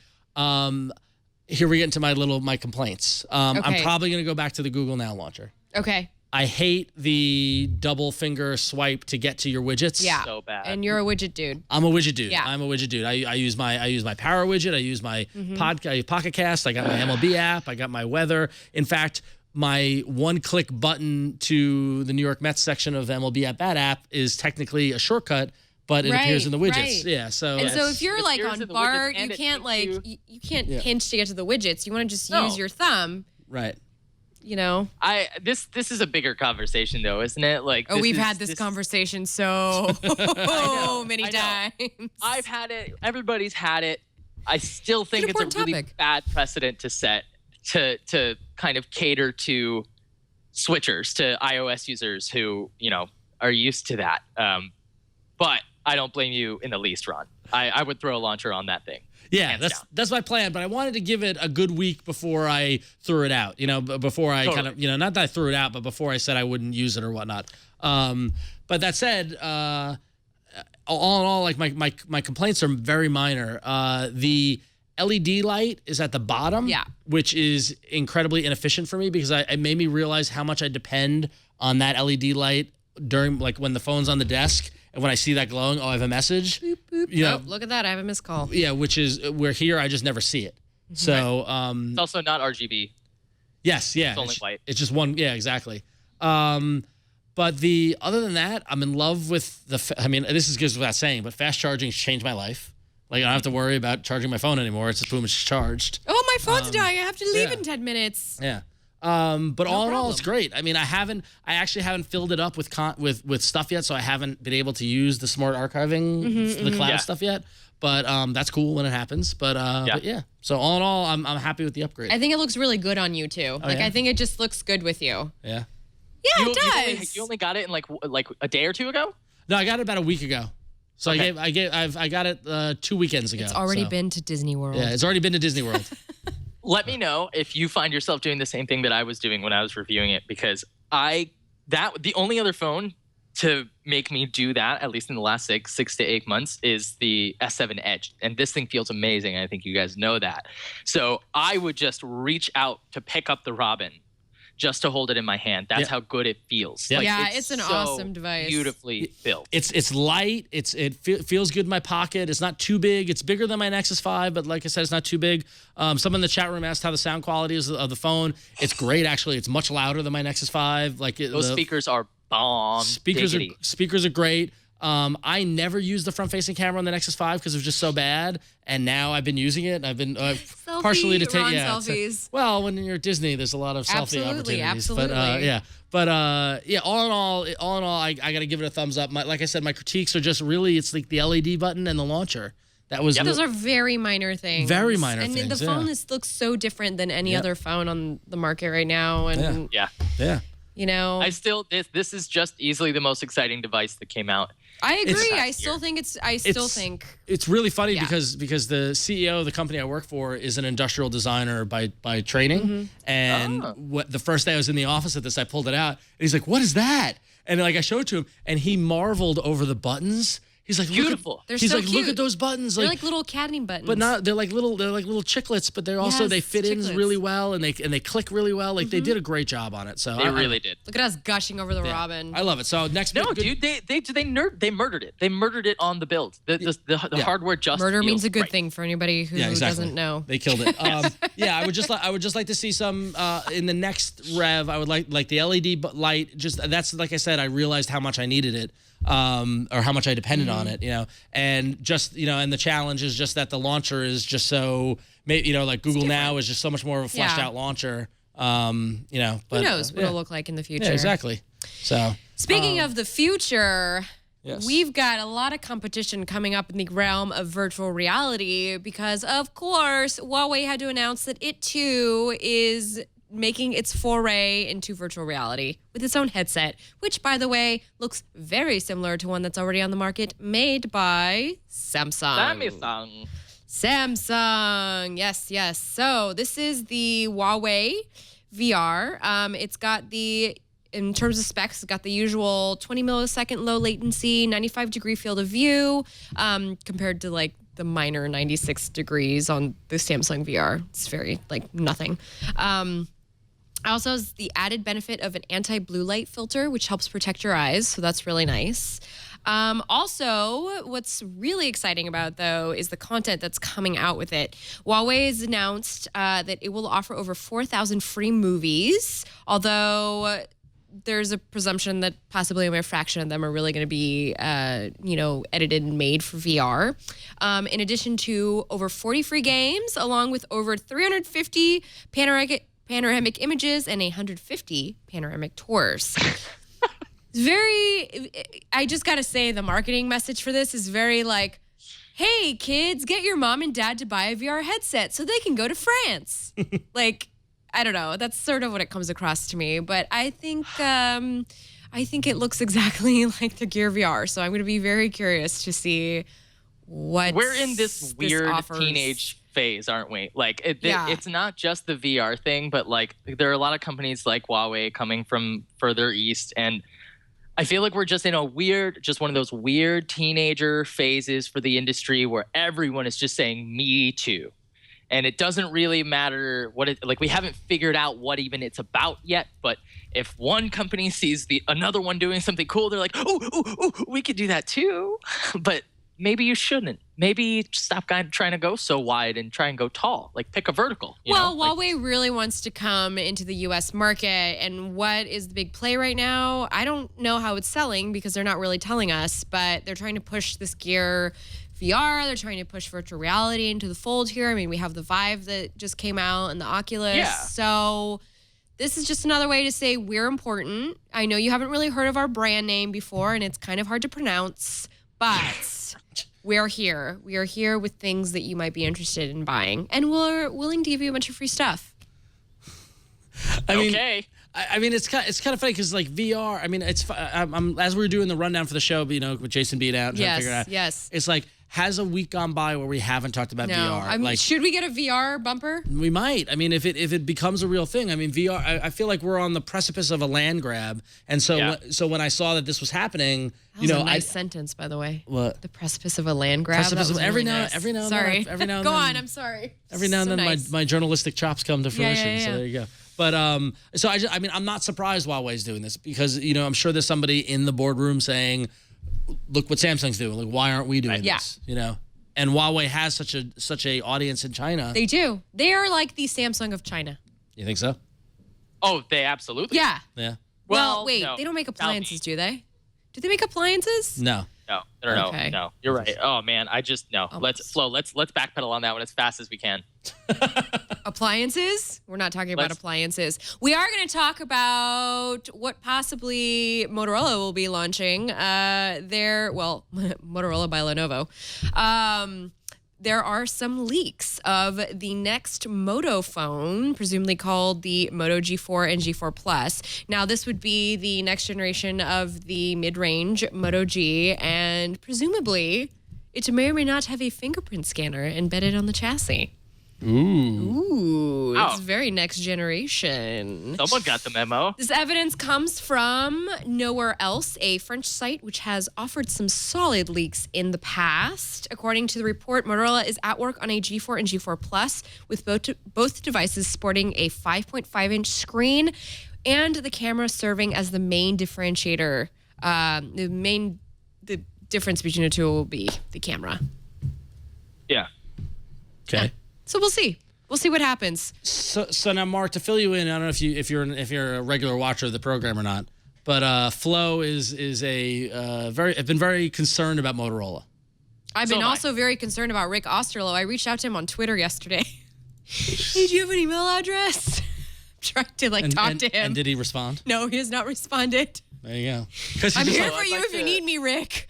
Here we get into my complaints. I'm probably going to go back to the Google Now launcher. Okay. I hate the double finger swipe to get to your widgets. Yeah. So bad. And you're a widget dude. I'm a widget dude. Yeah. I'm a widget dude. I use my power widget. I use my Pocket Cast. I got my MLB app. I got my weather. In fact, my one-click button to the New York Mets section of the MLB at Bat app is technically a shortcut, but it appears in the widgets. Right. Yeah. So if you're like on BART, you can't you can't pinch to get to the widgets. You want to just use your thumb. Right. You know. This is a bigger conversation though, isn't it? Like we've had this conversation so many times. I've had it. Everybody's had it. I still think it's a really bad precedent to set to kind of cater to switchers, to iOS users who are used to that. But I don't blame you in the least, Ron. I would throw a launcher on that thing. Yeah, Hands down. that's my plan. But I wanted to give it a good week before I threw it out. Before I kind of, not that I threw it out, but before I said I wouldn't use it or whatnot. But that said, all in all, like my complaints are very minor. The LED light is at the bottom, which is incredibly inefficient for me because it made me realize how much I depend on that LED light during like when the phone's on the desk. And when I see that glowing, I have a message. Boop, boop. Oh, look at that. I have a missed call. Yeah, which is where here I just never see it. So it's also not RGB. Yes, yeah. It's only white. It's just one. Yeah, exactly. But other than that, I'm in love with this is goes without saying, but fast charging's changed my life. Like I don't have to worry about charging my phone anymore. It's just boom, it's charged. Oh, my phone's dying. I have to leave in 10 minutes. Yeah. But all in all, it's great. I mean, I actually haven't filled it up with stuff yet, so I haven't been able to use the smart archiving, the cloud stuff yet. But that's cool when it happens. But yeah. So all in all, I'm happy with the upgrade. I think it looks really good on you too. I think it just looks good with you. Yeah. Yeah, it does. You only got it in like a day or two ago? No, I got it about a week ago. So I got it 2 weekends ago. It's already been to Disney World. Yeah, it's already been to Disney World. Let me know if you find yourself doing the same thing that I was doing when I was reviewing it, because the only other phone to make me do that, at least in the last 6 to 8 months, is the S7 Edge. And this thing feels amazing. I think you guys know that. So I would just reach out to pick up the Robin just to hold it in my hand. That's how good it feels. Yeah, Like, it's an so awesome device. Beautifully built. It's light. It feels good in my pocket. It's not too big. It's bigger than my Nexus 5, but like I said, it's not too big. Someone in the chat room asked how the sound quality is of the phone. It's great, actually. It's much louder than my Nexus 5. Those speakers are bomb. Speakers are great. I never used the front-facing camera on the Nexus 5 because it was just so bad, and now I've been using it. I've been partially to take selfies. Well, when you're at Disney, there's a lot of selfie opportunities. Absolutely. But all in all, I got to give it a thumbs up. Like I said, my critiques are just really it's like the LED button and the launcher. That was those are very minor things. Very minor things. And the phone looks so different than any other phone on the market right now. And yeah. You know, this is just easily the most exciting device that came out. I agree. I still think it's really funny because the CEO of the company I work for is an industrial designer by training. And the first day I was in the office at this, I pulled it out and he's like, "What is that?" And like I showed it to him and he marveled over the buttons. He's like, beautiful. They're he's so like, cute. look at those buttons. They're like little caddy buttons. But not they're like little chiclets, but they're also they fit in really well and they click really well. Like they did a great job on it. So they really did. Look at us gushing over the Robin. I love it. So next dude, they murdered it. They murdered it on the build. The hardware just murder feels means a good right. thing for anybody who doesn't know. They killed it. I would just like to see some in the next rev. I would like the LED light. That's like I said. I realized how much I needed it. Or how much I depended on it, and just, and the challenge is just that the launcher is just so, like Google Now is just so much more of a fleshed out launcher, but who knows what it'll look like in the future. Yeah, exactly. So speaking of the future, yes. We've got a lot of competition coming up in the realm of virtual reality because, of course, Huawei had to announce that it too is making its foray into virtual reality with its own headset, which, by the way, looks very similar to one that's already on the market, made by Samsung. Samsung. Yes. So this is the Huawei VR. It's got in terms of specs, it's got the usual 20 millisecond low latency, 95-degree field of view, compared to like the minor 96 degrees on the Samsung VR. It's very like nothing. Also has the added benefit of an anti-blue light filter, which helps protect your eyes. So that's really nice. Also, what's really exciting about, though, is the content that's coming out with it. Huawei has announced that it will offer over 4,000 free movies, although there's a presumption that possibly only a fraction of them are really going to be, edited and made for VR. In addition to over 40 free games, along with over 350 panoramic images and 150 panoramic tours. I just got to say the marketing message for this is very like, hey, kids, get your mom and dad to buy a VR headset so they can go to France. Like, I don't know. That's sort of what it comes across to me. But I think it looks exactly like the Gear VR. So I'm going to be very curious to see We're in this weird offers. teenage phase, aren't we? Like, Yeah. it's not just the VR thing, but like there are a lot of companies like Huawei coming from further east, and I feel like we're just in one of those weird teenager phases for the industry where everyone is just saying "me too," and it doesn't really matter what it like. We haven't figured out what even it's about yet, but if one company sees another one doing something cool, they're like, "Oh, we could do that too," but maybe you shouldn't. Maybe stop trying to go so wide and try and go tall. Like, pick a vertical. Huawei really wants to come into the U.S. market. And what is the big play right now? I don't know how it's selling because they're not really telling us, but they're trying to push this Gear VR. They're trying to push virtual reality into the fold here. I mean, we have the Vive that just came out and the Oculus. Yeah. So this is just another way to say we're important. I know you haven't really heard of our brand name before, and it's kind of hard to pronounce, but we're here. We are here with things that you might be interested in buying, and we're willing to give you a bunch of free stuff. I mean, Okay. I mean, it's kind of funny because like VR. I mean, I'm as we were doing the rundown for the show, with Jason being out, trying to figure it out. Yes. It's like, has a week gone by where we haven't talked about No, VR? I mean, should we get a VR bumper? We might. I mean, if it becomes a real thing, I mean, VR. I feel like we're on the precipice of a land grab, and so Yeah. so when I saw that this was happening, That was a nice sentence, by the way. What? The precipice of a land grab. Precipice That was of- every really now- nice. every now and sorry. then- every now and Go then- on. I'm sorry. Every now and So then, nice. my journalistic chops come to fruition. yeah, So yeah. there you go. But so I mean, I'm not surprised Huawei's doing this because I'm sure there's somebody in the boardroom saying, "Look what Samsung's doing. Like, why aren't we doing Yeah. this?" And Huawei has such a audience in China. They do. They are like the Samsung of China. You think so? Oh, they absolutely. Yeah. Yeah. Well, wait. no. They don't make Tell me. appliances, do they? Do they make appliances? No. No. Okay. No. You're right. Oh man, Let's backpedal on that one as fast as we can. Appliances? We're not talking about Let's- appliances. We are going to talk about what possibly Motorola will be launching. Motorola by Lenovo. There are some leaks of the next Moto phone, presumably called the Moto G4 and G4 Plus. Now, this would be the next generation of the mid-range Moto G, and presumably it may or may not have a fingerprint scanner embedded on the chassis. Ooh, Oh. it's very next generation. Someone got the memo. This evidence comes from Nowhere Else, a French site which has offered some solid leaks in the past. According to the report, Motorola is at work on a G4 and G4 Plus, with both devices sporting a 5.5-inch screen and the camera serving as the main differentiator. The difference between the two will be the camera. Yeah. Okay. So we'll see. We'll see what happens. So now, Mark, to fill you in, I don't know if you're a regular watcher of the program or not, but Flo is I've been very concerned about Motorola. I've So been am I. also very concerned about Rick Osterloh. I reached out to him on Twitter yesterday. Hey, do you have an email address? I'm trying to talk to him. And did he respond? No, he has not responded. There you go. Because I'm here I'd for you like if you to- need me, Rick.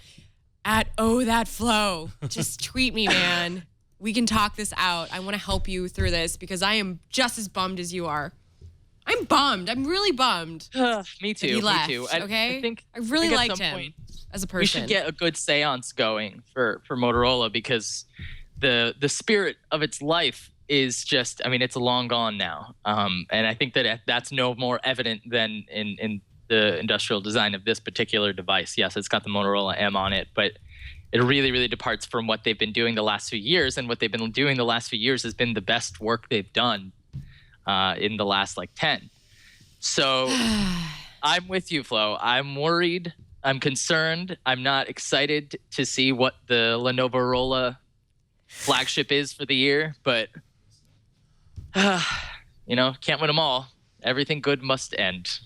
At @thatflow. Just tweet me, man. We can talk this out. I want to help you through this because I am just as bummed as you are. I'm bummed. I'm really bummed. Me too. He left, Me too. okay? I think I really at liked some him point as a person. we should get a good seance going for Motorola because the spirit of its life is just, I mean, it's long gone now. And I think that's no more evident than in the industrial design of this particular device. Yes, it's got the Motorola M on it, but it really, really departs from what they've been doing the last few years. And what they've been doing the last few years has been the best work they've done in the last 10. So I'm with you, Flo. I'm worried. I'm concerned. I'm not excited to see what the Lenovo Rolla flagship is for the year, but can't win them all. Everything good must end.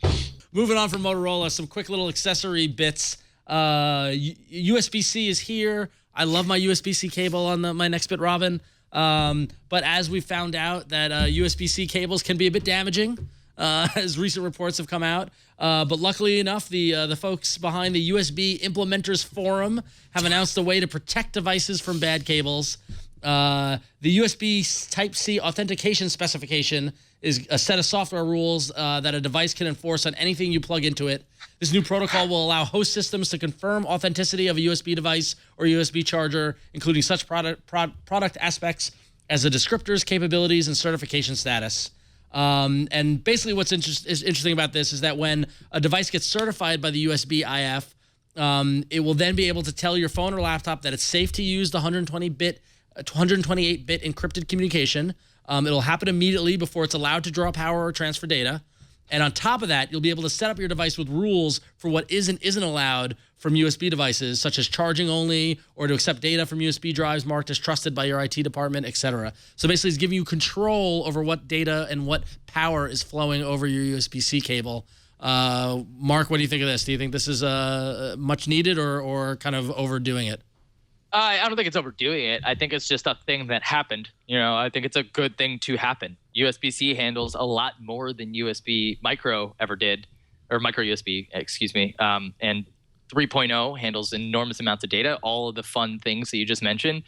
Moving on from Motorola, some quick little accessory bits. USB-C is here. I love my USB-C cable on my Nextbit Robin. But as we found out that USB-C cables can be a bit damaging, as recent reports have come out. But luckily enough, the folks behind the USB Implementers Forum have announced a way to protect devices from bad cables. The USB Type-C authentication specification is a set of software rules that a device can enforce on anything you plug into it. This new protocol will allow host systems to confirm authenticity of a USB device or USB charger, including such product aspects as the descriptors, capabilities, and certification status. And basically what's interesting about this is that when a device gets certified by the USB IF, it will then be able to tell your phone or laptop that it's safe to use the 128-bit encrypted communication. It'll happen immediately before it's allowed to draw power or transfer data. And on top of that, you'll be able to set up your device with rules for what is and isn't allowed from USB devices, such as charging only or to accept data from USB drives marked as trusted by your IT department, etc. So basically, it's giving you control over what data and what power is flowing over your USB-C cable. Mark, what do you think of this? Do you think this is much needed or kind of overdoing it? I don't think it's overdoing it. I think it's just a thing that happened. I think it's a good thing to happen. USB-C handles a lot more than USB micro ever did, or micro USB, excuse me. And 3.0 handles enormous amounts of data. All of the fun things that you just mentioned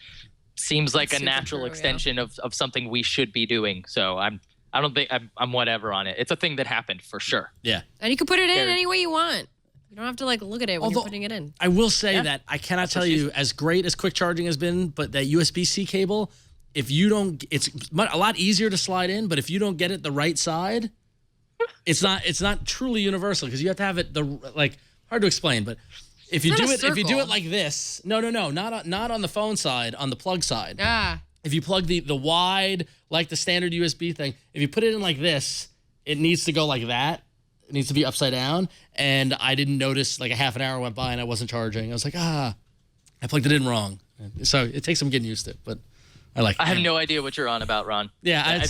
seems like a natural extension of something we should be doing. So I don't think I'm whatever on it. It's a thing that happened for sure. Yeah. And you can put it in any way you want. You don't have to look at it when you're putting it in. I will say that I cannot tell you, as great as quick charging has been, but that USB-C cable, if you don't, it's a lot easier to slide in, but if you don't get it the right side, it's not truly universal because you have to have it hard to explain, but if you do it like this, not on the phone side, on the plug side. Ah. If you plug the wide, like the standard USB thing, if you put it in like this, it needs to go like that. It needs to be upside down. And I didn't notice, like a half an hour went by and I wasn't charging. I was like, I plugged it in wrong. So it takes some getting used to, but I like it. I have no idea what you're on about, Ron. Yeah,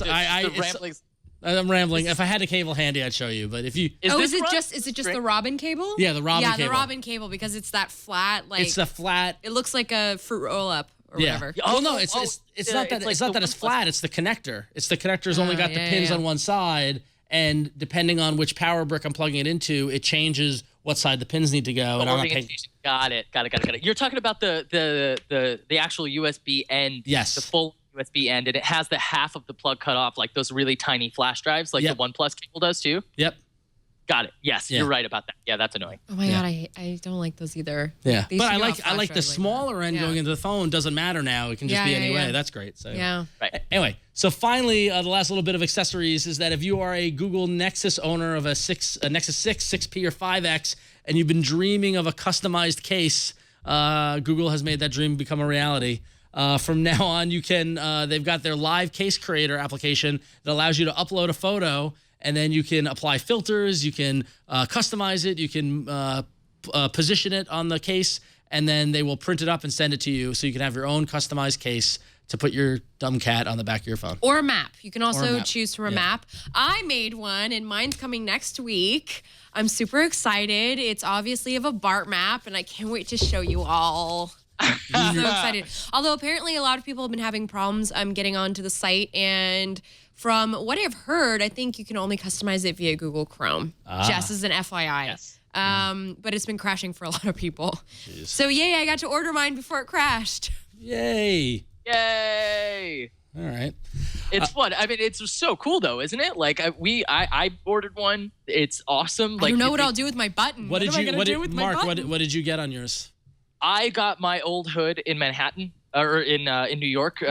I'm rambling. If I had a cable handy, I'd show you. But if you, is it just the Robin cable? Yeah, the Robin cable. Yeah, the Robin cable because it's that flat. It's the flat. It looks like a fruit roll up or whatever. Oh no, it's not that it's flat. It's the connector. It's the connector's only got the pins on one side, and depending on which power brick I'm plugging it into, it changes what side the pins need to go. And Got it. You're talking about the actual USB end. Yes. The full USB end, and it has the half of the plug cut off, like those really tiny flash drives, like the OnePlus cable does too. Yep. Got it. Yes, you're right about that. Yeah, that's annoying. Oh my god, I don't like those either. Yeah, but I like the smaller end going into the phone. Doesn't matter now. It can just be any way. That's great. So Right. Anyway, so finally, the last little bit of accessories is that if you are a Google Nexus owner of a Nexus 6, 6P, or 5X, and you've been dreaming of a customized case, Google has made that dream become a reality. From now on, you can. They've got their live case creator application that allows you to upload a photo, and then you can apply filters. You can customize it. You can position it on the case, and then they will print it up and send it to you, so you can have your own customized case to put your dumb cat on the back of your phone. Or a map. You can also choose from a map. I made one, and mine's coming next week. I'm super excited. It's obviously of a BART map, and I can't wait to show you all. I'm so excited. Although apparently a lot of people have been having problems getting onto the site, and from what I've heard, I think you can only customize it via Google Chrome. Just as an FYI. Yes. But it's been crashing for a lot of people. Jeez. So yay, I got to order mine before it crashed. Yay. Yay. All right. It's fun. I mean, it's so cool though, isn't it? Like I ordered one. It's awesome. Like, I don't know what I'll do with my button. What did you get on yours? I got my old hood in Manhattan or in New York,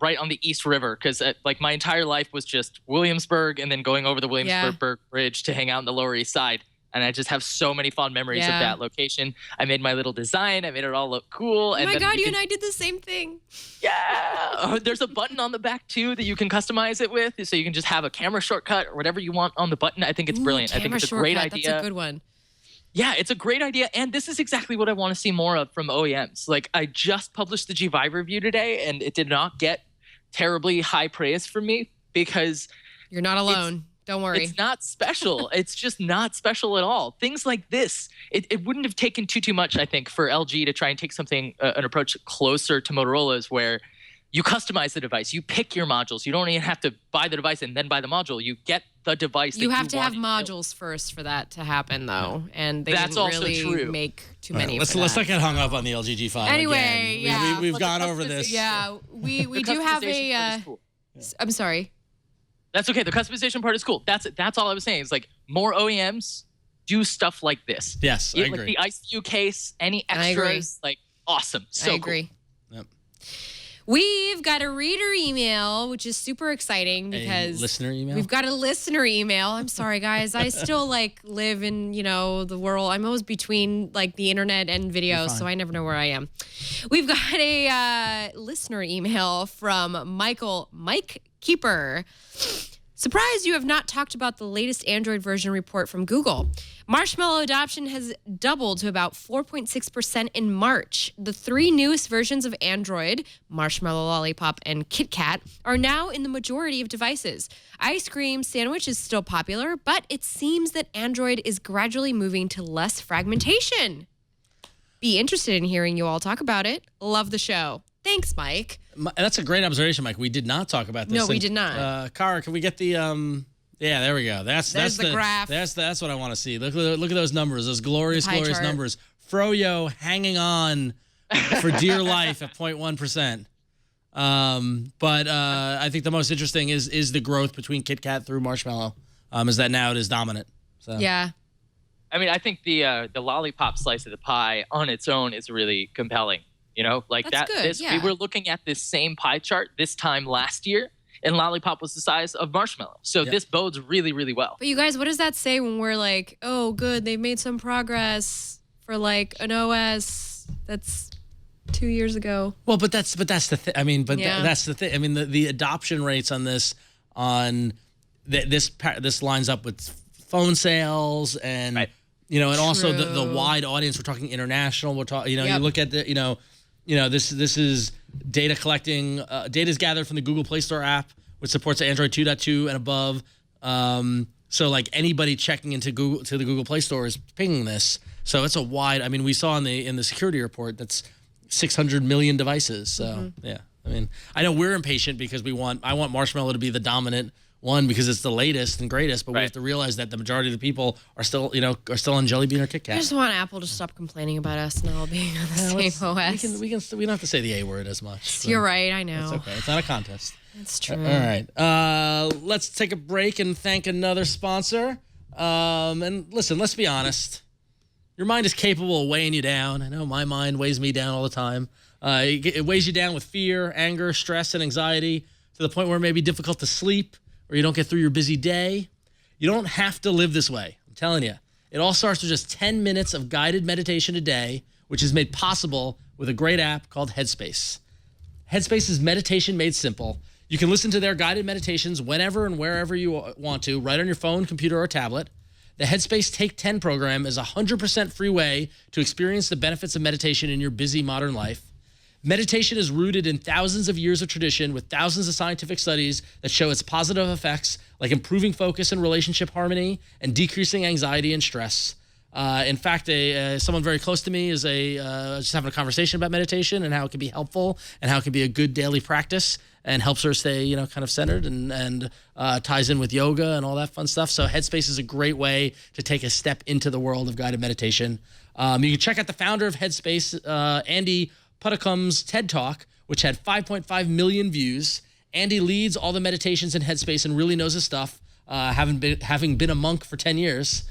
right on the East River, because like my entire life was just Williamsburg and then going over the Williamsburg Bridge to hang out on the Lower East Side. And I just have so many fond memories of that location. I made my little design. I made it all look cool. Oh my God, you and I did the same thing. Yeah. There's a button on the back too that you can customize it with. So you can just have a camera shortcut or whatever you want on the button. I think it's brilliant. I think it's a great idea. That's a good one. Yeah, it's a great idea. And this is exactly what I want to see more of from OEMs. Like I just published the G5 review today and it did not get terribly high praise from me because you're not alone. Don't worry. It's not special. It's just not special at all. Things like this, it wouldn't have taken too much, I think, for LG to try and take something, an approach closer to Motorola's where you customize the device. You pick your modules. You don't even have to buy the device and then buy the module. You get the device that you have to have modules first for that to happen, though. And they That's didn't also really true. make too many. Let's not get hung up on the LG G5. Anyway, again. We've gone over this. Yeah, we do have a. I'm sorry. That's okay. The customization part is cool. That's all I was saying. It's like more OEMs do stuff like this. Yes, I agree. Like the ICU case, any I agree. extras, like awesome. So I agree. Cool. Yep. We've got a reader email, which is super exciting because listener email? We've got a listener email. I'm sorry, guys. I still live in, the world. I'm always between the internet and video, so I never know where I am. We've got a listener email from Mike Keeper. Surprised you have not talked about the latest Android version report from Google. Marshmallow adoption has doubled to about 4.6% in March. The 3 newest versions of Android, Marshmallow, Lollipop, and Kit Kat, are now in the majority of devices. Ice cream sandwich is still popular, but it seems that Android is gradually moving to less fragmentation. Be interested in hearing you all talk about it. Love the show. Thanks, Mike. That's a great observation, Mike. We did not talk about this. No, we did not. Kara, can we get the Yeah, there we go. That's the graph. That's what I want to see. Look at those numbers. Those glorious Pie chart. numbers. Froyo hanging on for dear life at 0.1%. But I think the most interesting is the growth between Kit Kat through Marshmallow. Is that now it is dominant. So. Yeah. I mean, I think the lollipop slice of the pie on its own is really compelling. That's good, yeah. We were looking at this same pie chart this time last year, and lollipop was the size of marshmallow. So this bodes really, really well. But you guys, what does that say when we're like, oh, good, they've made some progress for an OS that's 2 years ago? Well, but that's the thing. I mean, that's the thing. I mean, the adoption rates on this this lines up with phone sales and right. And also the wide audience. We're talking international. We're talking. You look at the this is data collecting. Data is gathered from the Google Play Store app, which supports Android 2.2 and above. So anybody checking into the Google Play Store is pinging this. So it's a wide. I mean, we saw in the security report that's 600 million devices. So yeah, I mean, I know we're impatient because I want Marshmallow to be the dominant one because it's the latest and greatest. But we have to realize that the majority of the people are still on Jelly Bean or Kit Kat. I just want Apple to stop complaining about us now being on the same OS. We don't have to say the A word as much. So. You're right. I know. It's okay. It's not a contest. That's true. All right. Let's take a break and thank another sponsor. And listen, let's be honest. Your mind is capable of weighing you down. I know my mind weighs me down all the time. It weighs you down with fear, anger, stress, and anxiety to the point where it may be difficult to sleep or you don't get through your busy day. You don't have to live this way. I'm telling you. It all starts with just 10 minutes of guided meditation a day, which is made possible with a great app called Headspace. Headspace is meditation made simple. You can listen to their guided meditations whenever and wherever you want to, right on your phone, computer, or tablet. The Headspace Take 10 program is a 100% free way to experience the benefits of meditation in your busy modern life. Meditation is rooted in thousands of years of tradition with thousands of scientific studies that show its positive effects like improving focus and relationship harmony and decreasing anxiety and stress. In fact, someone very close to me is just having a conversation about meditation and how it can be helpful and how it can be a good daily practice and helps her stay, kind of centered and ties in with yoga and all that fun stuff. So Headspace is a great way to take a step into the world of guided meditation. You can check out the founder of Headspace, Andy Puddicombe's TED Talk, which had 5.5 million views. Andy leads all the meditations in Headspace and really knows his stuff, having been a monk for 10 years.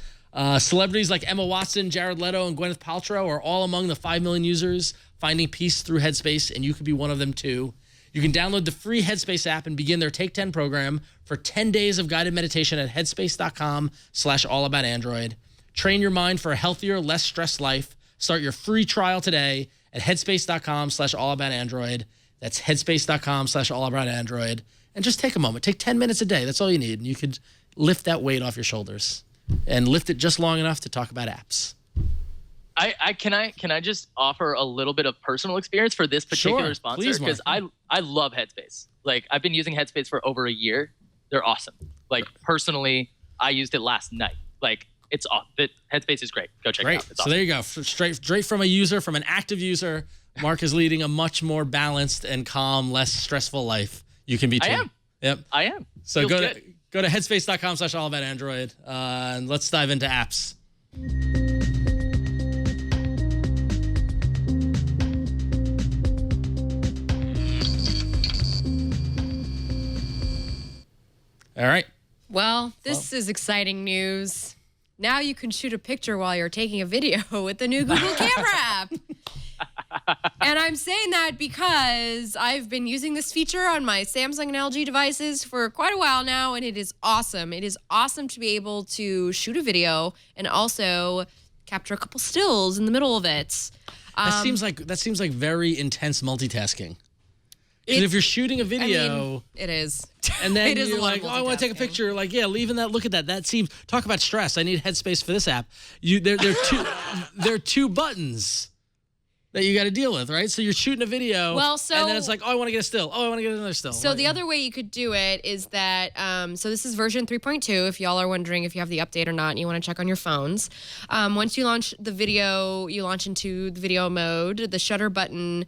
Celebrities like Emma Watson, Jared Leto, and Gwyneth Paltrow are all among the 5 million users finding peace through Headspace, and you could be one of them too. You can download the free Headspace app and begin their Take 10 program for 10 days of guided meditation at headspace.com/allaboutandroid. Train your mind for a healthier, less stressed life. Start your free trial today at headspace.com/allaboutandroid. That's headspace.com/allaboutandroid. And just take a moment. Take 10 minutes a day. That's all you need. And you could lift that weight off your shoulders and lift it just long enough to talk about apps. Can I just offer a little bit of personal experience for this particular sponsor? Because I love Headspace. I've been using Headspace for over a year. They're awesome. Personally, I used it last night. It's awesome. Headspace is great. Go check it out. It's awesome. There you go. Straight from a user, from an active user, Mark is leading a much more balanced and calm, less stressful life. You can be too. I am. Yep. I am. So go to headspace.com/allaboutandroid and let's dive into apps. All right. Well, this is exciting news. Now you can shoot a picture while you're taking a video with the new Google Camera app. And I'm saying that because I've been using this feature on my Samsung and LG devices for quite a while now, and it is awesome. It is awesome to be able to shoot a video and also capture a couple stills in the middle of it. That seems like very intense multitasking. Because if you're shooting a video, it is. and then It is a you're lot like, of oh, I want to take a multitasking. picture. Like, yeah, leaving that. Look at that. That seems. Talk about stress. I need headspace for this app. They're two buttons that you got to deal with, right? So you're shooting a video. Well, so- and then it's like, oh, I want to get a still. Oh, I want to get another still. So Like, the other way you could do it is that, so this is version 3.2, if y'all are wondering if you have the update or not and you want to check on your phones. Once you launch the video, you launch into the video mode, the shutter button.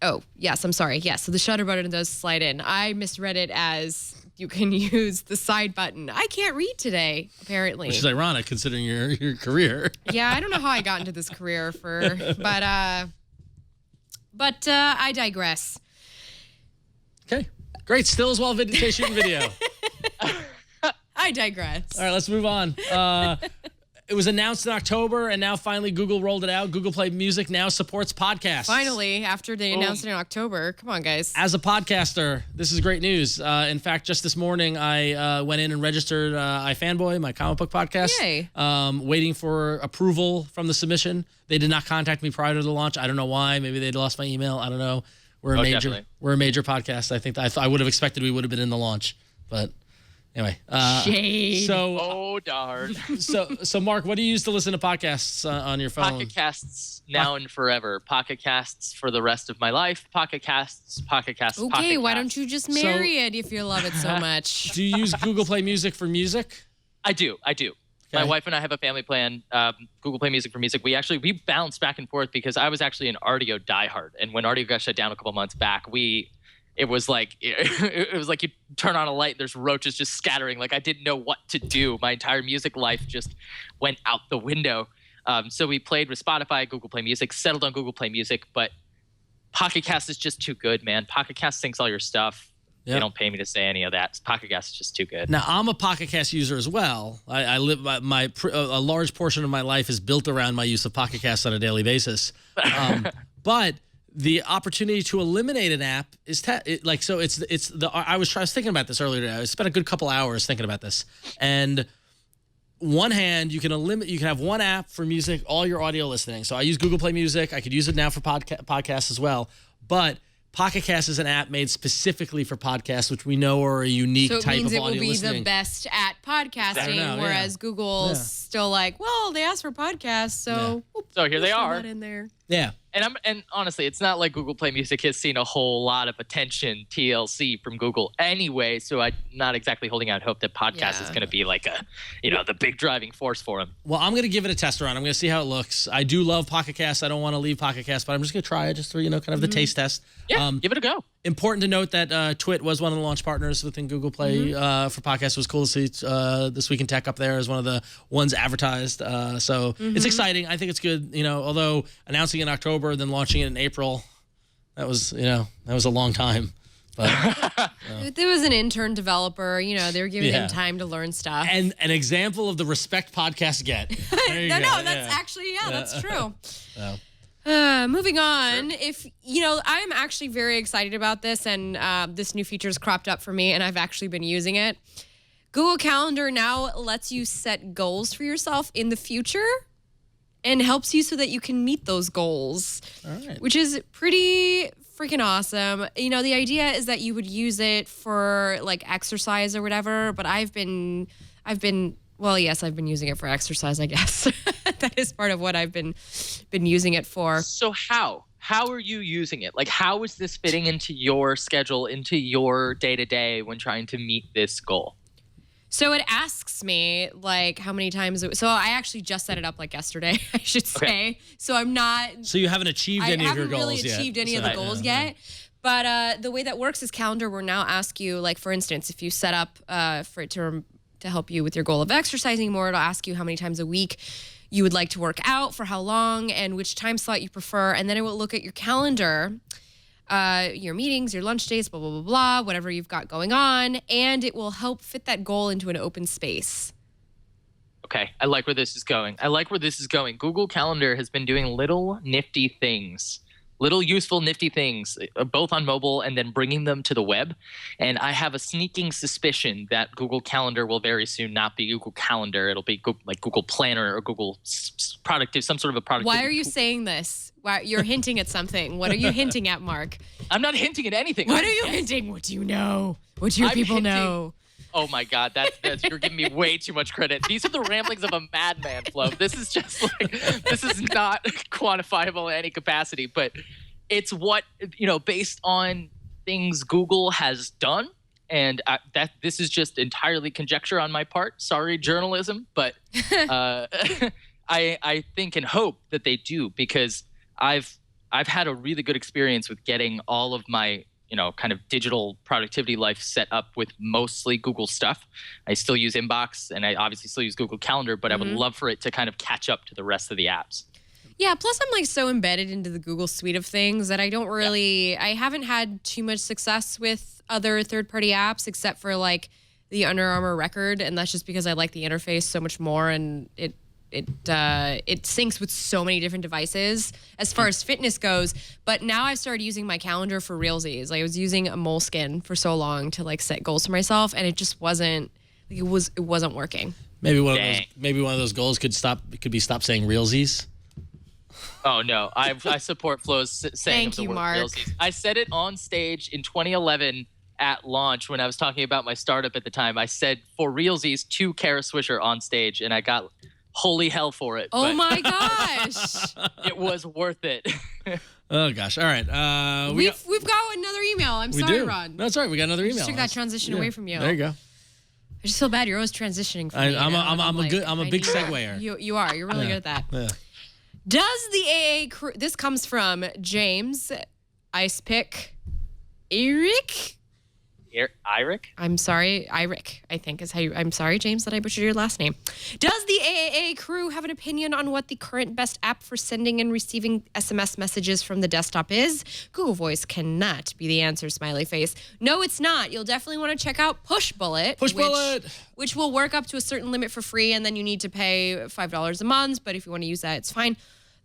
Oh, yes, I'm sorry. Yes, so the shutter button does slide in. I misread it as you can use the side button. I can't read today, apparently. which is ironic considering your career. Yeah, I don't know how I got into this career but I digress. Okay, great. Stills while shooting video. I digress. All right, let's move on. It was announced in October, and now finally Google rolled it out. Google Play Music now supports podcasts. Finally, after they announced it in October. Come on, guys. As a podcaster, this is great news. In fact, just this morning, I went in and registered iFanboy, my comic book podcast. Yay. Waiting for approval from the submission. They did not contact me prior to the launch. I don't know why. Maybe they'd lost my email. I don't know. We're a definitely. major podcast. I think I would have expected we would have been in the launch, but anyway. Shade. So. Oh, darn. So Mark, what do you use to listen to podcasts on your phone? Pocket Casts now and forever. Pocket Casts for the rest of my life. Pocket Casts, Pocket Casts, Okay, Pocket why Casts. don't you just marry it if you love it so much? Do you use Google Play Music for music? I do. My Okay. wife and I have a family plan, Google Play Music for music. We bounced back and forth because I was actually an Ardio diehard. And when Ardio got shut down a couple months back, it was like you turn on a light, there's roaches just scattering. Like I didn't know what to do. My entire music life just went out the window. So we played with Spotify, Google Play Music, settled on Google Play Music, but Pocket Cast is just too good, man. Pocket Cast syncs all your stuff. Yep. They don't pay me to say any of that. Pocket Cast is just too good. Now I'm a Pocket Cast user as well. I live a large portion of my life is built around my use of Pocket Cast on a daily basis. But the opportunity to eliminate an app is I was thinking about this earlier today. I spent a good couple hours thinking about this. And one hand, you can have one app for music, all your audio listening. So I use Google Play Music. I could use it now for podcasts as well. But Pocket Cast is an app made specifically for podcasts, which we know are a unique So it type means of it will audio be listening. the best at podcasting, yeah. whereas Google's Yeah. still like, well, they asked for podcasts, so So here they we'll throw are. that in there. Yeah. And honestly, it's not like Google Play Music has seen a whole lot of attention TLC from Google anyway. So I'm not exactly holding out hope that podcast is Yeah. going to be like the big driving force for them. Well, I'm going to give it a test run. I'm going to see how it looks. I do love Pocket Cast. I don't want to leave Pocket Cast, but I'm just going to try it just for, kind of the taste test. Yeah, give it a go. Important to note that Twit was one of the launch partners within Google Play for podcasts. It was cool to see This Week in Tech up there as one of the ones advertised. So it's exciting. I think it's good. Although announcing in October, then launching it in April, that was a long time. But There was an intern developer, they were giving Yeah. him time to learn stuff. and an example of the respect podcasts get. There you no, go. that's actually, that's true. Yeah. Moving on, I'm actually very excited about this, and this new feature's cropped up for me, and I've actually been using it. Google Calendar now lets you set goals for yourself in the future and helps you so that you can meet those goals, right. which is pretty freaking awesome. The idea is that you would use it for like exercise or whatever, but I've been using it for exercise, I guess. That is part of what I've been using it for. So how are you using it? Like, how is this fitting into your schedule, into your day-to-day when trying to meet this goal? So it asks me like how many times. So I actually just set it up like yesterday, I should say. Okay. So I'm not. So you haven't achieved I any of your haven't goals really yet. achieved any of So- the goals yet. But the way that works is Calendar will now ask you, like, for instance, if you set up for it to help you with your goal of exercising more, it'll ask you how many times a week you would like to work out, for how long, and which time slot you prefer. And then it will look at your calendar your meetings, your lunch dates, blah, blah, blah, blah, whatever you've got going on. And it will help fit that goal into an open space. Okay, I like where this is going. Google Calendar has been doing little nifty things, little useful nifty things, both on mobile and then bringing them to the web. And I have a sneaking suspicion that Google Calendar will very soon not be Google Calendar. It'll be Google Planner or Google Productive, some sort of a productivity. Why are you saying this? Why, you're hinting at something. What are you hinting at, Mark? I'm not hinting at anything. What are you hinting? What do you know? What do your people know? Oh my God, that's you're giving me way too much credit. These are the ramblings of a madman, Flo. This is just this is not quantifiable in any capacity, but it's what, based on things Google has done, and that this is just entirely conjecture on my part. Sorry, journalism, but I think and hope that they do, because I've had a really good experience with getting all of my kind of digital productivity life set up with mostly Google stuff. I still use Inbox, and I obviously still use Google Calendar, but I would love for it to kind of catch up to the rest of the apps. Yeah, plus I'm so embedded into the Google suite of things that I don't really, I haven't had too much success with other third-party apps except for the Under Armour record, and that's just because I like the interface so much more, and it syncs with so many different devices as far as fitness goes. But now I've started using my calendar for realsies. I was using a Moleskine for so long to set goals for myself, and it just wasn't it wasn't working. Maybe one of those goals could be stop saying realsies. Oh no, I support Flo's saying Thank of the you, word Mark. realsies. I said it on stage in 2011 at launch when I was talking about my startup at the time. I said for realsies to Kara Swisher on stage, and I got holy hell for it. Oh my gosh. It was worth it. Oh gosh. All right. We've got another email. I'm sorry, Ron. That's all right. We got another email. Just took that transition away from you. There you go. I just feel bad. You're always transitioning from me. I'm a big seguer. You are. You're really good at that. Yeah. Does the AA crew... This comes from James Ice Pick Eric. Eric? I'm sorry, Eric, I think is how you... I'm sorry, James, that I butchered your last name. Does the AAA crew have an opinion on what the current best app for sending and receiving SMS messages from the desktop is? Google Voice cannot be the answer, smiley face. No, it's not. You'll definitely want to check out Pushbullet. Which will work up to a certain limit for free, and then you need to pay $5 a month. But if you want to use that, it's fine.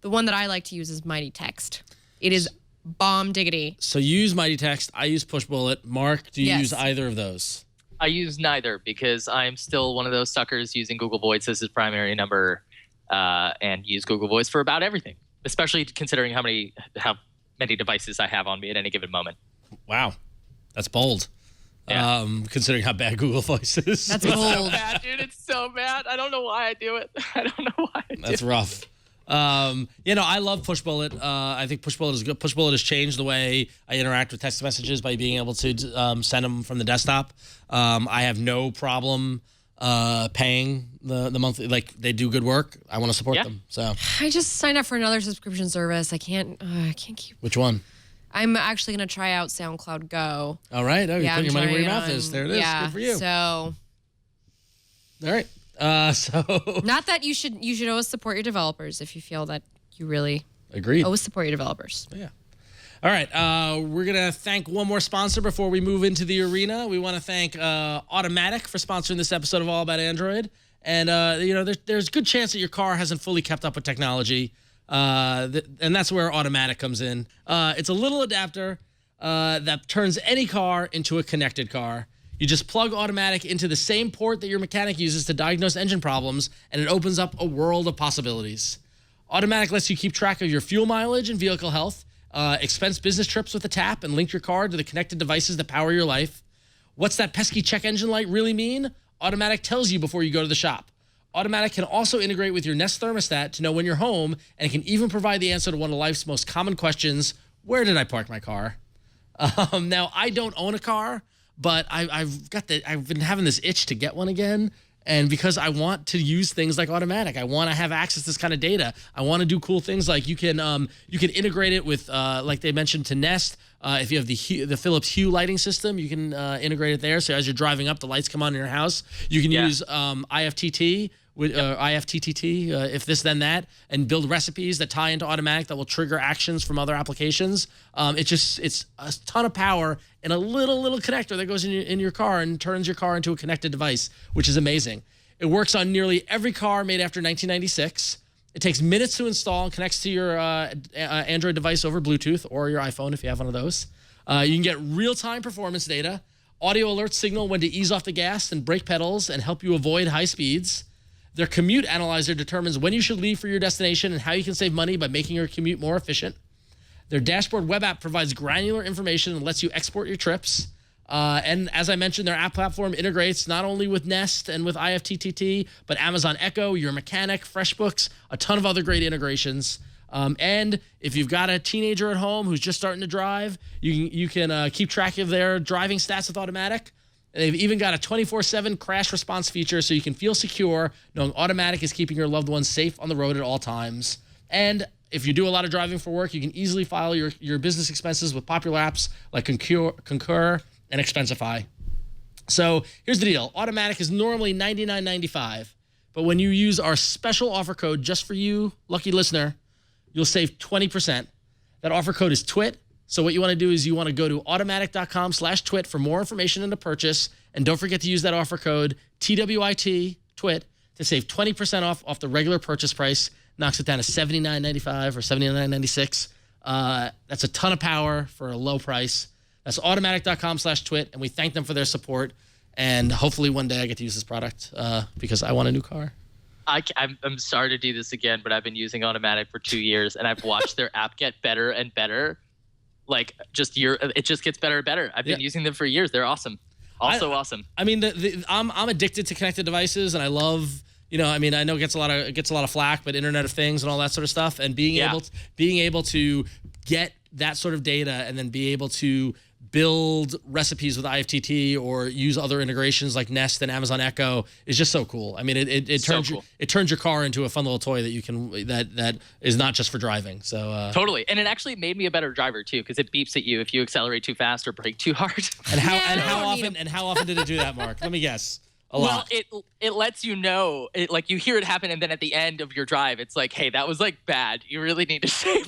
The one that I like to use is Mighty Text. It is bomb diggity. So you use Mighty Text. I use Pushbullet. Mark, do you use either of those? I use neither because I'm still one of those suckers using Google Voice as his primary number and use Google Voice for about everything, especially considering how many devices I have on me at any given moment. Wow. That's bold. Yeah. Considering how bad Google Voice is. That's It's bold. so bad, dude. It's so bad. I don't know why I do it. That's rough. I love Pushbullet. I think Pushbullet is good. Pushbullet has changed the way I interact with text messages by being able to send them from the desktop. I have no problem paying the monthly. They do good work. I want to support them. So I just signed up for another subscription service. I can't keep... Which one? I'm actually going to try out SoundCloud Go. All right. Oh, you're putting your money where your mouth on, is. There it is. Yeah, good for you. So... All right. Not that you should always support your developers if you feel that you really Agreed. always support your developers. Yeah. All right. We're going to thank one more sponsor before we move into the arena. We want to thank Automatic for sponsoring this episode of All About Android. And, there's a good chance that your car hasn't fully kept up with technology. And that's where Automatic comes in. It's a little adapter that turns any car into a connected car. You just plug Automatic into the same port that your mechanic uses to diagnose engine problems, and it opens up a world of possibilities. Automatic lets you keep track of your fuel mileage and vehicle health, expense business trips with a tap, and link your car to the connected devices that power your life. What's that pesky check engine light really mean? Automatic tells you before you go to the shop. Automatic can also integrate with your Nest thermostat to know when you're home, and it can even provide the answer to one of life's most common questions: where did I park my car? Now, I don't own a car, but I've been having this itch to get one again. And because I want to use things like Automatic, I want to have access to this kind of data. I want to do cool things like you can integrate it with, like they mentioned, to Nest. If you have the Philips Hue lighting system, you can integrate it there. So as you're driving up, the lights come on in your house. You can use IFTT, with IFTTT, if this then that, and build recipes that tie into automatic that will trigger actions from other applications. It's a ton of power in a little connector that goes in your car and turns your car into a connected device, which is amazing. It works on nearly every car made after 1996. It takes minutes to install and connects to your Android device over Bluetooth or your iPhone if you have one of those. You can get real-time performance data, audio alert signal when to ease off the gas and brake pedals and help you avoid high speeds. Their commute analyzer determines when you should leave for your destination and how you can save money by making your commute more efficient. Their dashboard web app provides granular information and lets you export your trips. And as I mentioned, their app platform integrates not only with Nest and with IFTTT, but Amazon Echo, Your Mechanic, FreshBooks, a ton of other great integrations. And if you've got a teenager at home who's just starting to drive, you can keep track of their driving stats with Automatic. They've even got a 24/7 crash response feature so you can feel secure knowing Automatic is keeping your loved ones safe on the road at all times. And if you do a lot of driving for work, you can easily file your business expenses with popular apps like Concur and Expensify. So here's the deal. Automatic is normally $99.95, but when you use our special offer code just for you, lucky listener, you'll save 20%. That offer code is TWIT. So what you want to do is you want to go to automatic.com/twit for more information and to purchase. And don't forget to use that offer code TWIT, TWIT, to save 20% off the regular purchase price. Knocks it down to $79.95 or $79.96. That's a ton of power for a low price. That's automatic.com/twit. And we thank them for their support. And hopefully one day I get to use this product because I want a new car. I'm sorry to do this again, but I've been using Automatic for 2 years, and I've watched their app get better and better. Like it just gets better and better. I've been using them for years. They're awesome. Awesome. I mean, I'm addicted to connected devices, and I love. I know it gets a lot of flack, but Internet of Things and all that sort of stuff, and being able to get that sort of data and then be able to build recipes with IFTT or use other integrations like Nest and Amazon Echo is just so cool. I mean, it turns your car into a fun little toy that you can that is not just for driving. So totally, and it actually made me a better driver too because it beeps at you if you accelerate too fast or brake too hard. And how often did it do that, Mark? Let me guess. A lot. Well, it lets you know, like you hear it happen, and then at the end of your drive, it's like, hey, that was like bad. You really need to save.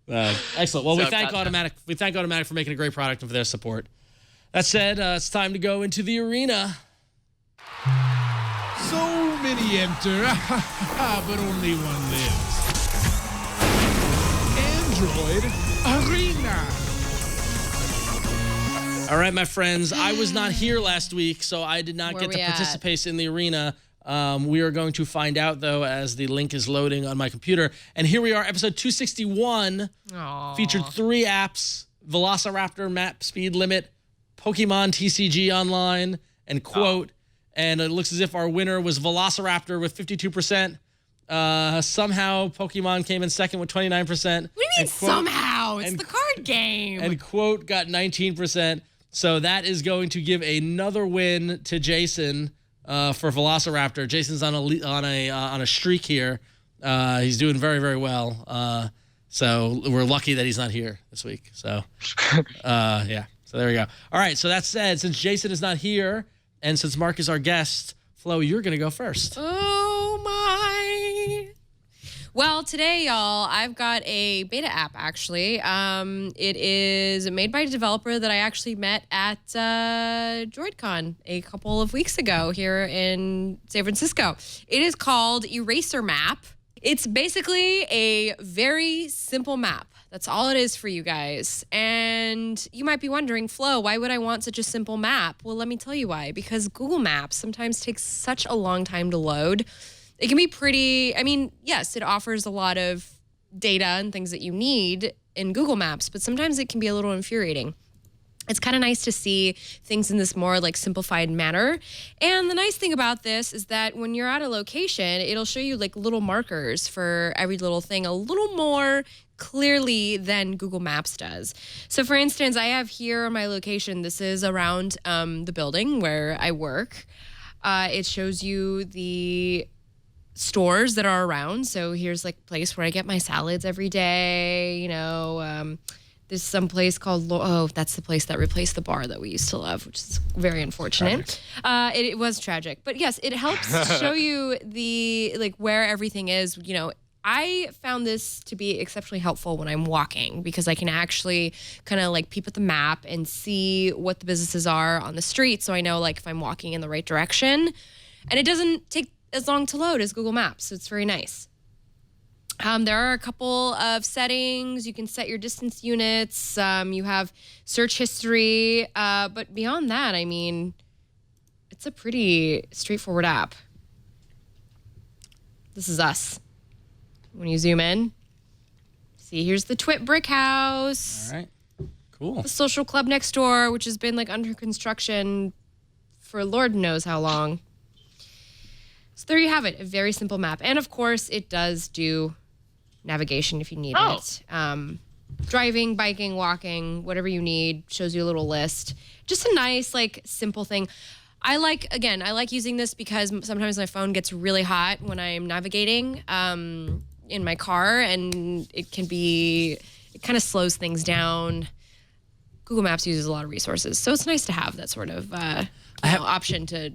Excellent. Well, we thank Automatic. We thank Automatic for making a great product and for their support. That said, it's time to go into the arena. So many enter, but only one lives. Android Arena. All right, my friends. I was not here last week, so I did not get to participate in the arena. We are going to find out, though, as the link is loading on my computer. And here we are, episode 261. Aww. Featured 3 apps: Velociraptor Map Speed Limit, Pokemon TCG Online, and Quote. And it looks as if our winner was Velociraptor with 52%. Somehow, Pokemon came in second with 29%. What do you mean somehow? It's the card game. And Quote got 19%. So that is going to give another win to Jason. For Velociraptor. Jason's on a streak here. He's doing very, very well. So we're lucky that he's not here this week. So yeah. So there we go. All right. So that said, since Jason is not here, and since Mark is our guest, Flo, you're gonna go first. Oh my. Well, today, y'all, I've got a beta app, actually. It is made by a developer that I actually met at DroidCon a couple of weeks ago here in San Francisco. It is called Eraser Map. It's basically a very simple map. That's all it is for you guys. And you might be wondering, Flo, why would I want such a simple map? Well, let me tell you why. Because Google Maps sometimes takes such a long time to load. It can be pretty, yes, it offers a lot of data and things that you need in Google Maps, but sometimes it can be a little infuriating. It's kind of nice to see things in this more like simplified manner. And the nice thing about this is that when you're at a location, it'll show you like little markers for every little thing a little more clearly than Google Maps does. So for instance, I have here my location. This is around the building where I work. It shows you the stores that are around. So here's like a place where I get my salads every day. There's some place called that's the place that replaced the bar that we used to love, which is very unfortunate. It was tragic, but yes, it helps show you where everything is. I found this to be exceptionally helpful when I'm walking because I can actually kind of peep at the map and see what the businesses are on the street, so I know if I'm walking in the right direction, and it doesn't take as long to load as Google Maps, so it's very nice. There are a couple of settings. You can set your distance units. You have search history. But beyond that, it's a pretty straightforward app. This is us. When you zoom in, see, here's the Twit Brick House. All right. Cool. The social club next door, which has been under construction for Lord knows how long. So there you have it, a very simple map. And of course, it does do navigation if you need it. Driving, biking, walking, whatever you need, shows you a little list. Just a nice, simple thing. I like using this because sometimes my phone gets really hot when I'm navigating in my car, and it kind of slows things down. Google Maps uses a lot of resources, so it's nice to have that sort of option to.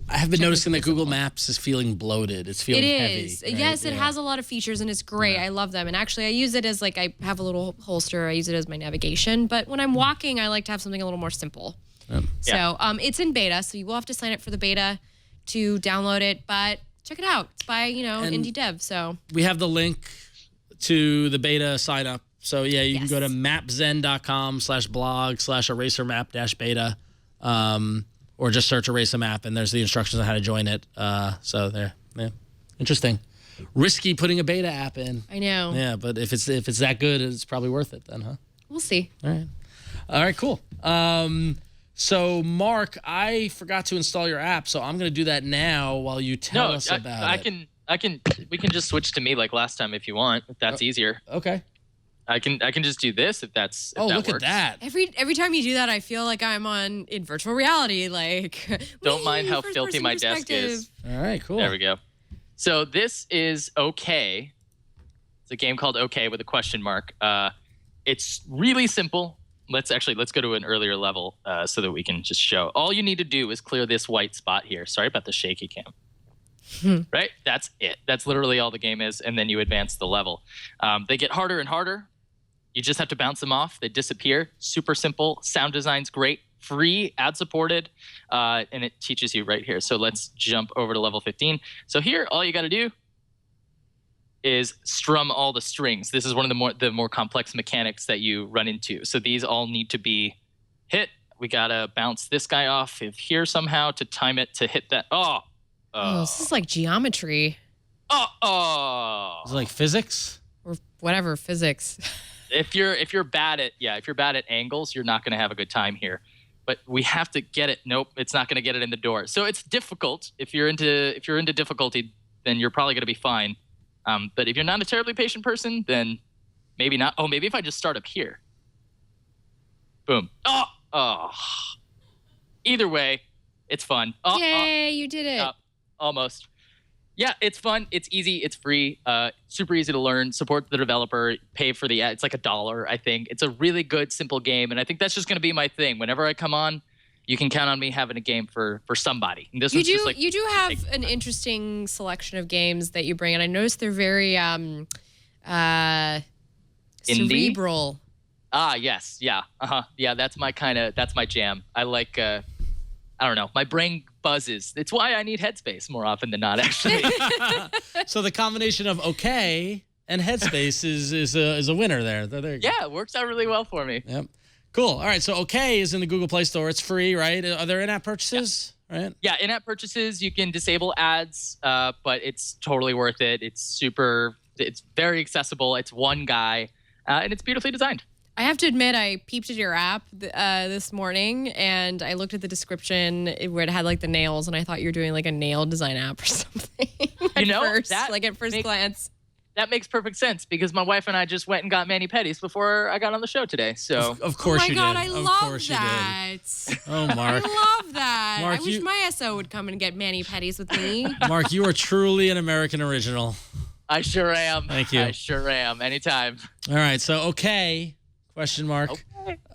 I have been noticing that Google Maps is feeling bloated. It's feeling heavy. It is. Right? Yes, it has a lot of features, and it's great. Yeah. I love them. And actually, I use it as I have a little holster. I use it as my navigation. But when I'm walking, I like to have something a little more simple. So it's in beta, so you will have to sign up for the beta to download it. But check it out. It's by, indie dev. So we have the link to the beta sign up. So yeah, you can go to mapzen.com/blog/erasermap-beta. Or just search Eraser Map, and there's the instructions on how to join it. So there, yeah, interesting. Risky putting a beta app in. I know. Yeah, but if it's that good, it's probably worth it then, huh? We'll see. All right, cool. So Mark, I forgot to install your app, so I'm gonna do that now while you tell us about it. We can just switch to me like last time if you want. If that's easier. Okay. I can just do this if that's. If that look works. at that! Every time you do that, I feel like I'm in virtual reality. Don't mind how filthy my desk is. All right, cool. There we go. So this is OK. It's a game called OK with a question mark. It's really simple. Let's go to an earlier level so that we can just show. All you need to do is clear this white spot here. Sorry about the shaky cam. Right? That's it. That's literally all the game is, and then you advance the level. They get harder and harder. You just have to bounce them off. They disappear. Super simple. Sound design's great. Free, ad-supported, and it teaches you right here. So let's jump over to level 15. So here, all you got to do is strum all the strings. This is one of the more complex mechanics that you run into. So these all need to be hit. We got to bounce this guy off of here somehow to time it to hit that. Oh, this is like geometry. Oh. Is it like physics? Or whatever, physics. If you're bad at angles, you're not going to have a good time here. But we have to get it. Nope, it's not going to get it in the door. So it's difficult. If you're into difficulty, then you're probably going to be fine. But if you're not a terribly patient person, then maybe not. Oh, maybe if I just start up here. Boom. Oh. Either way, it's fun. Yay, you did it. Almost. Yeah, it's fun. It's easy. It's free. Super easy to learn. Support the developer. Pay for the ad. It's like $1, I think. It's a really good, simple game, and I think that's just going to be my thing. Whenever I come on, you can count on me having a game for somebody. And this you do have an interesting selection of games that you bring, and I noticed they're very cerebral. Yes, yeah, yeah. That's my jam. I like. I don't know. My brain buzzes. It's why I need Headspace more often than not, actually. So the combination of OK and Headspace is a winner there. There you go. Yeah, it works out really well for me. Yep. Cool. All right. So OK is in the Google Play Store. It's free, right? Are there in-app purchases? Yeah. Right. Yeah, in-app purchases. You can disable ads, but it's totally worth it. It's very accessible. It's one guy, and it's beautifully designed. I have to admit, I peeped at your app this morning, and I looked at the description where it had like the nails, and I thought you were doing like a nail design app or something. At first glance. That makes perfect sense because my wife and I just went and got mani-pedis before I got on the show today. So of course you did. Oh my God, I of love course that. You did. Oh, Mark. I love that. Mark, I wish my SO would come and get mani-pedis with me. Mark, you are truly an American original. I sure am. Thank you. I sure am. Anytime. All right. So OK. Question mark.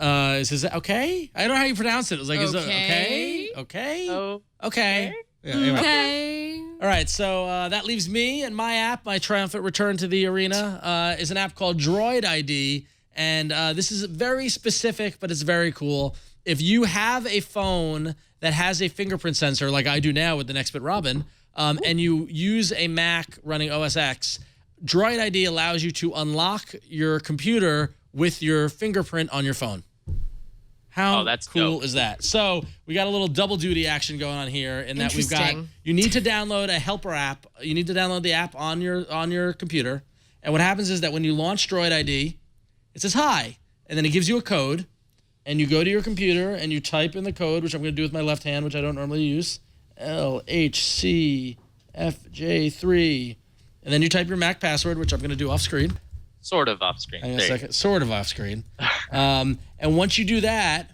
Is this okay? I don't know how you pronounce it. It was like, is it okay? Okay? Oh. Okay. Yeah, anyway. Okay. All right, so that leaves me and my app. My triumphant return to the arena is an app called Droid ID, and this is very specific, but it's very cool. If you have a phone that has a fingerprint sensor, like I do now with the Nextbit Robin, and you use a Mac running OS X, Droid ID allows you to unlock your computer with your fingerprint on your phone. How that's cool dope. is that? So we got a little double duty action going on here in that we've got, Interesting. you need to download a helper app. You need to download the app on your computer. And what happens is that when you launch Droid ID, it says hi, and then it gives you a code, and you go to your computer and you type in the code, which I'm going to do with my left hand, which I don't normally use, LHCFJ3, and then you type your Mac password, which I'm going to do off screen. Sort of off screen. Hang on a There you second. Sort of off screen. And once you do that,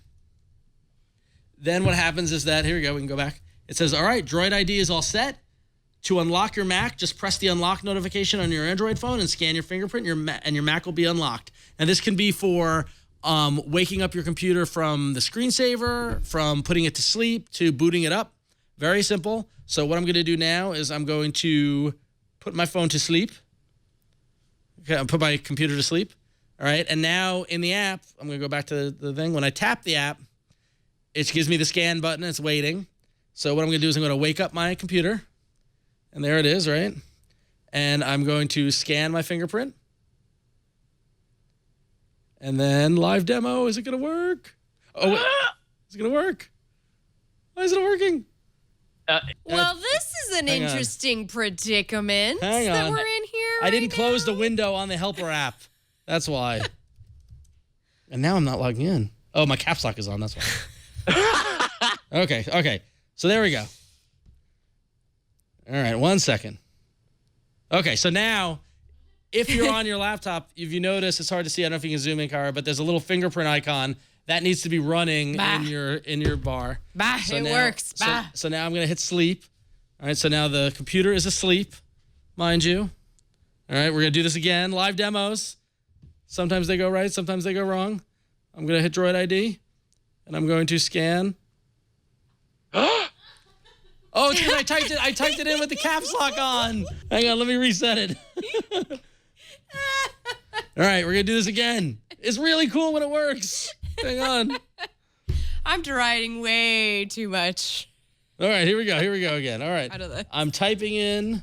then what happens is that, here we go, we can go back. It says, all right, Droid ID is all set. To unlock your Mac, just press the unlock notification on your Android phone and scan your fingerprint, and your Mac will be unlocked. And this can be for waking up your computer from the screensaver, from putting it to sleep, to booting it up. Very simple. So what I'm going to do now is I'm going to put my phone to sleep. Okay, I'll put my computer to sleep. All right, and now in the app, I'm going to go back to the thing. When I tap the app, it gives me the scan button. It's waiting. So what I'm going to do is I'm going to wake up my computer. And there it is, right? And I'm going to scan my fingerprint. And then live demo. Is it going to work? Oh, wait. Is it going to work? Why isn't it working? Well, this is an Hang on. interesting predicament Hang that on. we're in here. I didn't right close now. the window on the helper app. That's why. And now I'm not logging in. Oh, my caps lock is on. That's why. Okay. So there we go. All right, 1 second. Okay, so now, if you're on your laptop, if you notice, it's hard to see. I don't know if you can zoom in, Kara, but there's a little fingerprint icon that needs to be running Bah. in your bar. Bah, it works. Bah. So now I'm gonna hit sleep. All right, so now the computer is asleep, mind you. All right, we're gonna do this again. Live demos. Sometimes they go right, sometimes they go wrong. I'm gonna hit Droid ID, and I'm going to scan. Oh, it's because I typed it in with the caps lock on. Hang on, let me reset it. All right, we're gonna do this again. It's really cool when it works. Hang on. I'm deriding way too much All right, here we go again. All right, out of this. I'm typing in.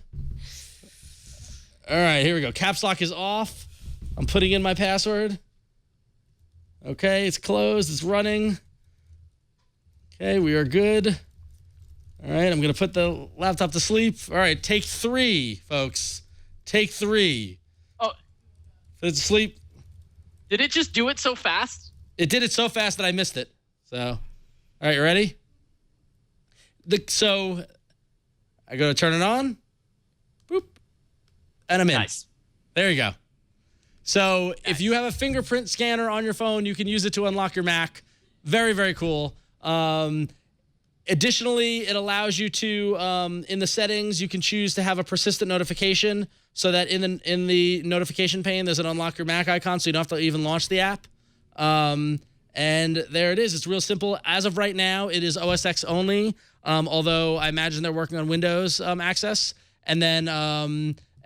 All right, here we go. Caps lock is off. I'm putting in my password. Okay, it's closed. It's running. Okay, we are good. All right, I'm going to put the laptop to sleep. All right, take 3, folks. Take 3. Oh. Put it to sleep. Did it just do it so fast? It did it so fast that I missed it. So, all right, you ready? So, I go to turn it on. Boop. And I'm in. Nice. There you go. So, if you have a fingerprint scanner on your phone, you can use it to unlock your Mac. Very, very cool. Additionally, it allows you to, in the settings, you can choose to have a persistent notification so that in the notification pane, there's an unlock your Mac icon, so you don't have to even launch the app. And there it is. It's real simple. As of right now, it is OS X only, although I imagine they're working on Windows access. And then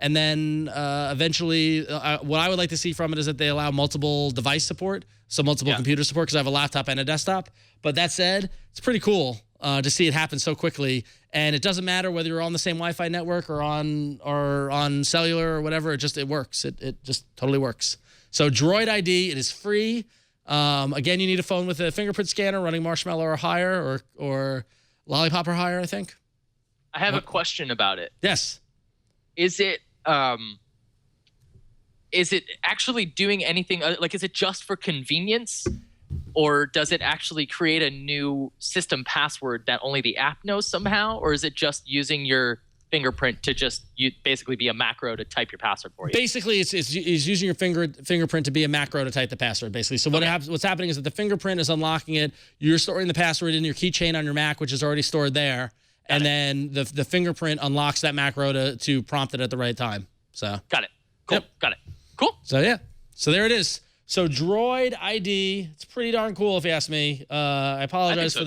eventually, what I would like to see from it is that they allow multiple device support, so multiple computer support, because I have a laptop and a desktop. But that said, it's pretty cool to see it happen so quickly. And it doesn't matter whether you're on the same Wi-Fi network or on cellular or whatever. It works. It just totally works. So Droid ID, it is free. Again, you need a phone with a fingerprint scanner running Marshmallow or higher, or Lollipop or higher, I think. I have a question about it. Yes. Is it actually doing anything? Like, is it just for convenience, or does it actually create a new system password that only the app knows somehow, or is it just using your fingerprint to just basically be a macro to type your password for you? Basically, it's using your fingerprint to be a macro to type the password, basically. So what's happening is that the fingerprint is unlocking it. You're storing the password in your keychain on your Mac, which is already stored there. And then the fingerprint unlocks that macro to prompt it at the right time. So Got it. Cool. Yep. Got it. Cool. So yeah. So there it is. So Droid ID, it's pretty darn cool if you ask me. I apologize so, for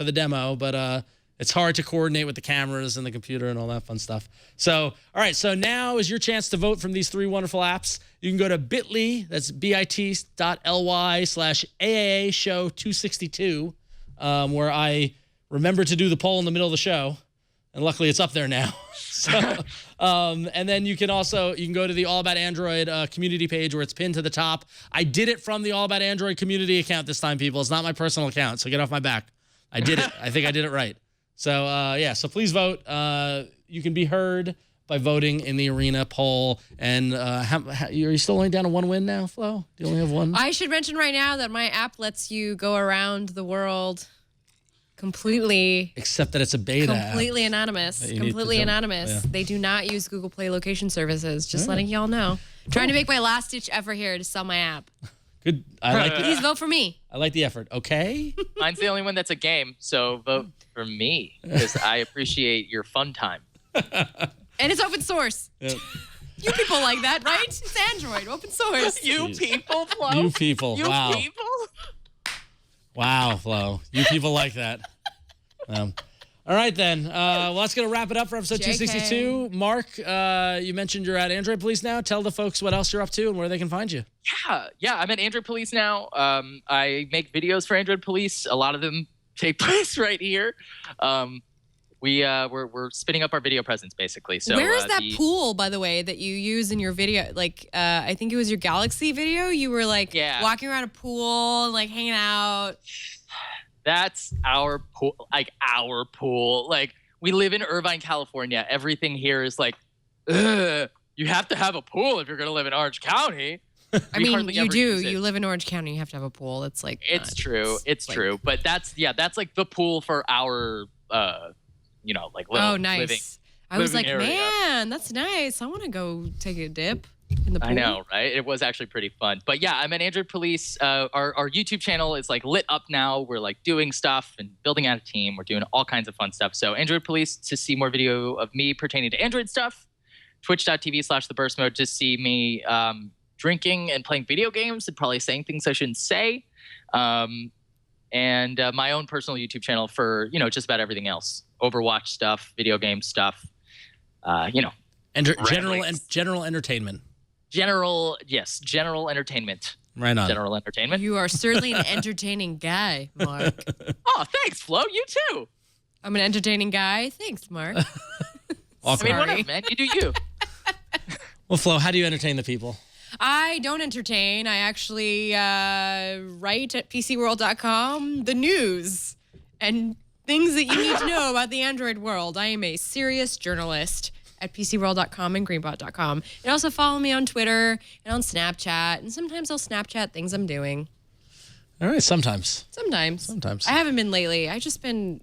the demo, but it's hard to coordinate with the cameras and the computer and all that fun stuff. So, all right, so now is your chance to vote from these 3 wonderful apps. You can go to bit.ly, that's bit.ly/AAA show 262, where I remember to do the poll in the middle of the show, and luckily it's up there now. So, and then you can go to the All About Android community page where it's pinned to the top. I did it from the All About Android community account this time, people. It's not my personal account, so get off my back. I did it. I think I did it right. So, so please vote. You can be heard by voting in the arena poll. And are you still only down to 1 win now, Flo? Do you only have 1? I should mention right now that my app lets you go around the world completely. Except that it's a beta Completely app. anonymous. You need Completely to jump. anonymous. Yeah. They do not use Google Play location services. Just letting y'all know. Trying to make my last-ditch effort here to sell my app. Good. I like Please vote for me. I like the effort. Okay. Mine's the only one that's a game, so vote for me because I appreciate your fun time. And it's open source. Yeah. You people like that, right? It's Android, open source. You people, Flo. You people. You Wow. people. Wow, Flo. You people like that. All right, then. Well, that's going to wrap it up for episode JK. 262. Mark, you mentioned you're at Android Police now. Tell the folks what else you're up to and where they can find you. Yeah, I'm at Android Police now. I make videos for Android Police. A lot of them take place right here. We're spinning up our video presence basically. So where is that pool, by the way, that you use in your video? Like, I think it was your Galaxy video. You were like walking around a pool, like hanging out. That's our pool, like our pool. Like we live in Irvine, California. Everything here is like, ugh, you have to have a pool if you're going to live in Orange County. I mean, you do. You live in Orange County. You have to have a pool. It's like it's true. It's like, true. But that's like the pool for our, like little oh, nice. living. I was like, area. man, that's nice. I want to go take a dip in the pool. I know, right? It was actually pretty fun. But yeah, I'm at Android Police. Our YouTube channel is like lit up now. We're like doing stuff and building out a team. We're doing all kinds of fun stuff. So Android Police to see more video of me pertaining to Android stuff. Twitch.tv/theburstmode to see me drinking and playing video games and probably saying things I shouldn't say. And my own personal YouTube channel for, just about everything else. Overwatch stuff, video game stuff, General entertainment. General entertainment. Right on. General entertainment. You are certainly an entertaining guy, Mark. Oh, thanks, Flo. You too. I'm an entertaining guy. Thanks, Mark. Awesome. I mean, whatever, man. You do you. Well, Flo, how do you entertain the people? I don't entertain. I actually write at PCWorld.com the news and things that you need to know about the Android world. I am a serious journalist at PCWorld.com and Greenbot.com. And also follow me on Twitter and on Snapchat. And sometimes I'll Snapchat things I'm doing. All right, sometimes. Sometimes. I haven't been lately. I've just been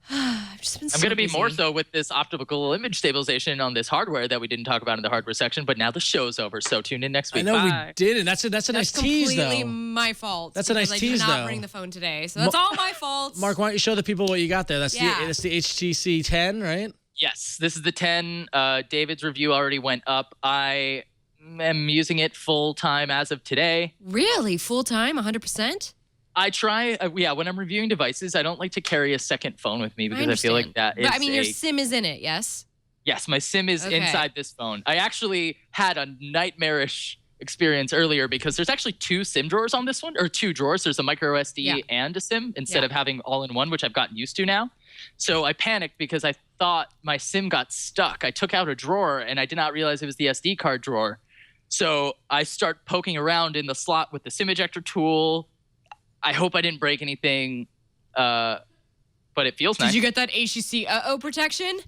I'm going to be more so with this optical image stabilization on this hardware that we didn't talk about in the hardware section, but now the show's over, so tune in next week. I know Bye. we did, and that's a nice tease, though. That's completely my fault. That's a nice tease, I did not though. bring the phone today, so that's all my fault. Mark, why don't you show the people what you got there? That's the HTC 10, right? Yes, this is the 10. David's review already went up. I am using it full time as of today. Really? Full time? 100%? I try, when I'm reviewing devices, I don't like to carry a second phone with me because I feel like that is. But I mean, your SIM is in it, yes? Yes, my SIM is inside this phone. I actually had a nightmarish experience earlier because there's actually 2 SIM drawers on this one, or 2 drawers. There's a micro SD and a SIM instead of having all in one, which I've gotten used to now. So I panicked because I thought my SIM got stuck. I took out a drawer and I did not realize it was the SD card drawer. So I start poking around in the slot with the SIM ejector tool. I hope I didn't break anything, but it feels nice. Did you get that HTC protection?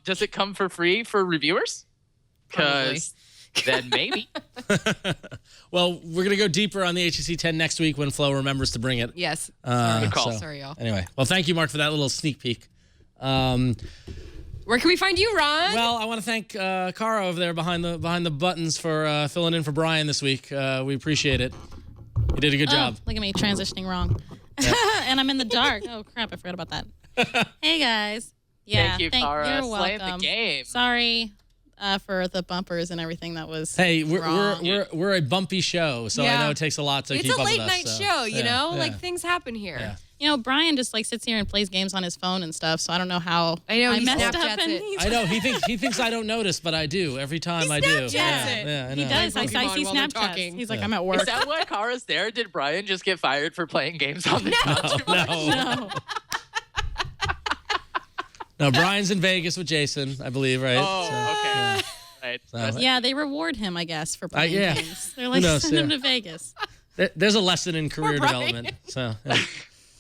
Does it come for free for reviewers? Because then maybe. Well, we're going to go deeper on the HTC 10 next week when Flo remembers to bring it. Yes. Good call. Sorry, y'all. Anyway, well, thank you, Mark, for that little sneak peek. Where can we find you, Ron? Well, I want to thank Cara over there behind the buttons for filling in for Brian this week. We appreciate it. You did a good job. Look at me transitioning wrong. And I'm in the dark. Oh, crap. I forgot about that. Hey, guys. Yeah. Thank you, Cara. You're Slaying welcome. the game. Sorry. for the bumpers and everything that was Hey, wrong. we're a bumpy show, so I Yeah. know it takes a lot to It's keep a up late with us. night so, show, you yeah, know? yeah. Like things happen here. Yeah. You know, Brian just like sits here and plays games on his phone and stuff, so I don't know how I know, he messed up Snapchats and it. he's I know he thinks I don't notice, but I do every time I do. Snapchats Yeah, it. yeah, I know. he does. I Pokemon see while they're Snapchats. talking. He's like, I'm at work. Is that why Kara's there? Did Brian just get fired for playing games on the couch? No. No, Brian's in Vegas with Jason, I believe, right? Oh, okay. Right. So- Yeah, they reward him, I guess, for playing yeah. games. They're like, knows, send him yeah. to Vegas. There's a lesson in career Brian. development. So, yeah.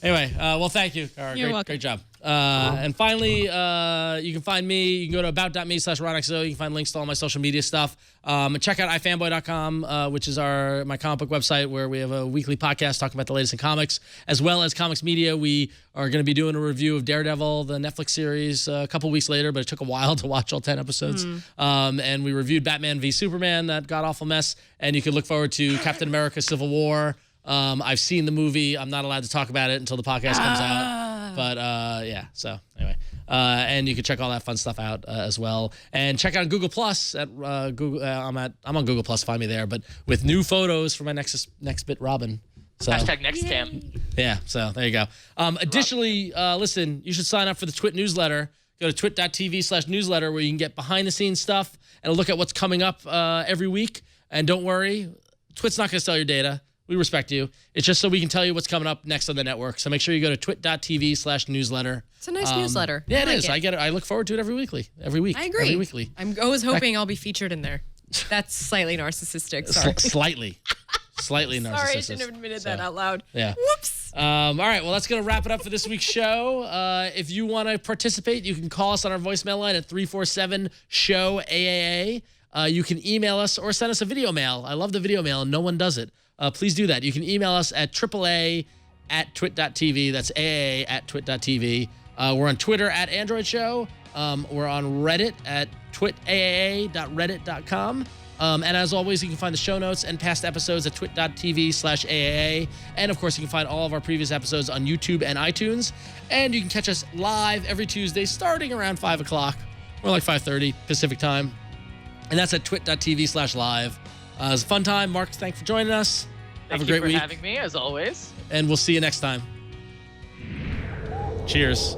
Anyway, well, thank you, Kara. You're welcome. Great job. And finally, you can find me. You can go to about.me/RonXO. You can find links to all my social media stuff. Check out ifanboy.com, which is my comic book website where we have a weekly podcast talking about the latest in comics, as well as comics media. We are going to be doing a review of Daredevil, the Netflix series, a couple weeks later, but it took a while to watch all 10 episodes. And we reviewed Batman v Superman, that god-awful mess. And you can look forward to Captain America Civil War. I've seen the movie. I'm not allowed to talk about it until the podcast comes out. But yeah, so anyway. And you can check all that fun stuff out as well. And check out Google Plus at Google. I'm on Google Plus. Find me there. But with new photos for my Nextbit Robin. So Hashtag NextCam. yeah, so there you go. Additionally, listen, you should sign up for the Twit newsletter. Go to twit.tv/newsletter where you can get behind the scenes stuff and a look at what's coming up every week. And don't worry, Twit's not going to sell your data. We respect you. It's just so we can tell you what's coming up next on the network. So make sure you go to twit.tv/newsletter. It's a nice newsletter. Yeah, it I like is. I get it. I look forward to it every week. I agree. Every weekly. I'm always hoping I'll be featured in there. That's slightly narcissistic. Sorry. Slightly narcissistic. Sorry, I shouldn't have admitted that out loud. Yeah. Whoops. All right, well, that's going to wrap it up for this week's show. If you want to participate, you can call us on our voicemail line at 347-SHOW-AAA. You can email us or send us a video mail. I love the video mail, and no one does it. Please do that. You can email us at AAA@twit.tv. That's AAA@twit.tv. We're on Twitter at Android Show. We're on Reddit at twitaaa.reddit.com. And as always, you can find the show notes and past episodes at twit.tv/AAA. And of course, you can find all of our previous episodes on YouTube and iTunes. And you can catch us live every Tuesday starting around 5 o'clock or like 5:30 Pacific time. And that's at twit.tv/live. It was a fun time. Mark, thanks for joining us. Have a great week. Thank you for having me, as always. And we'll see you next time. Cheers.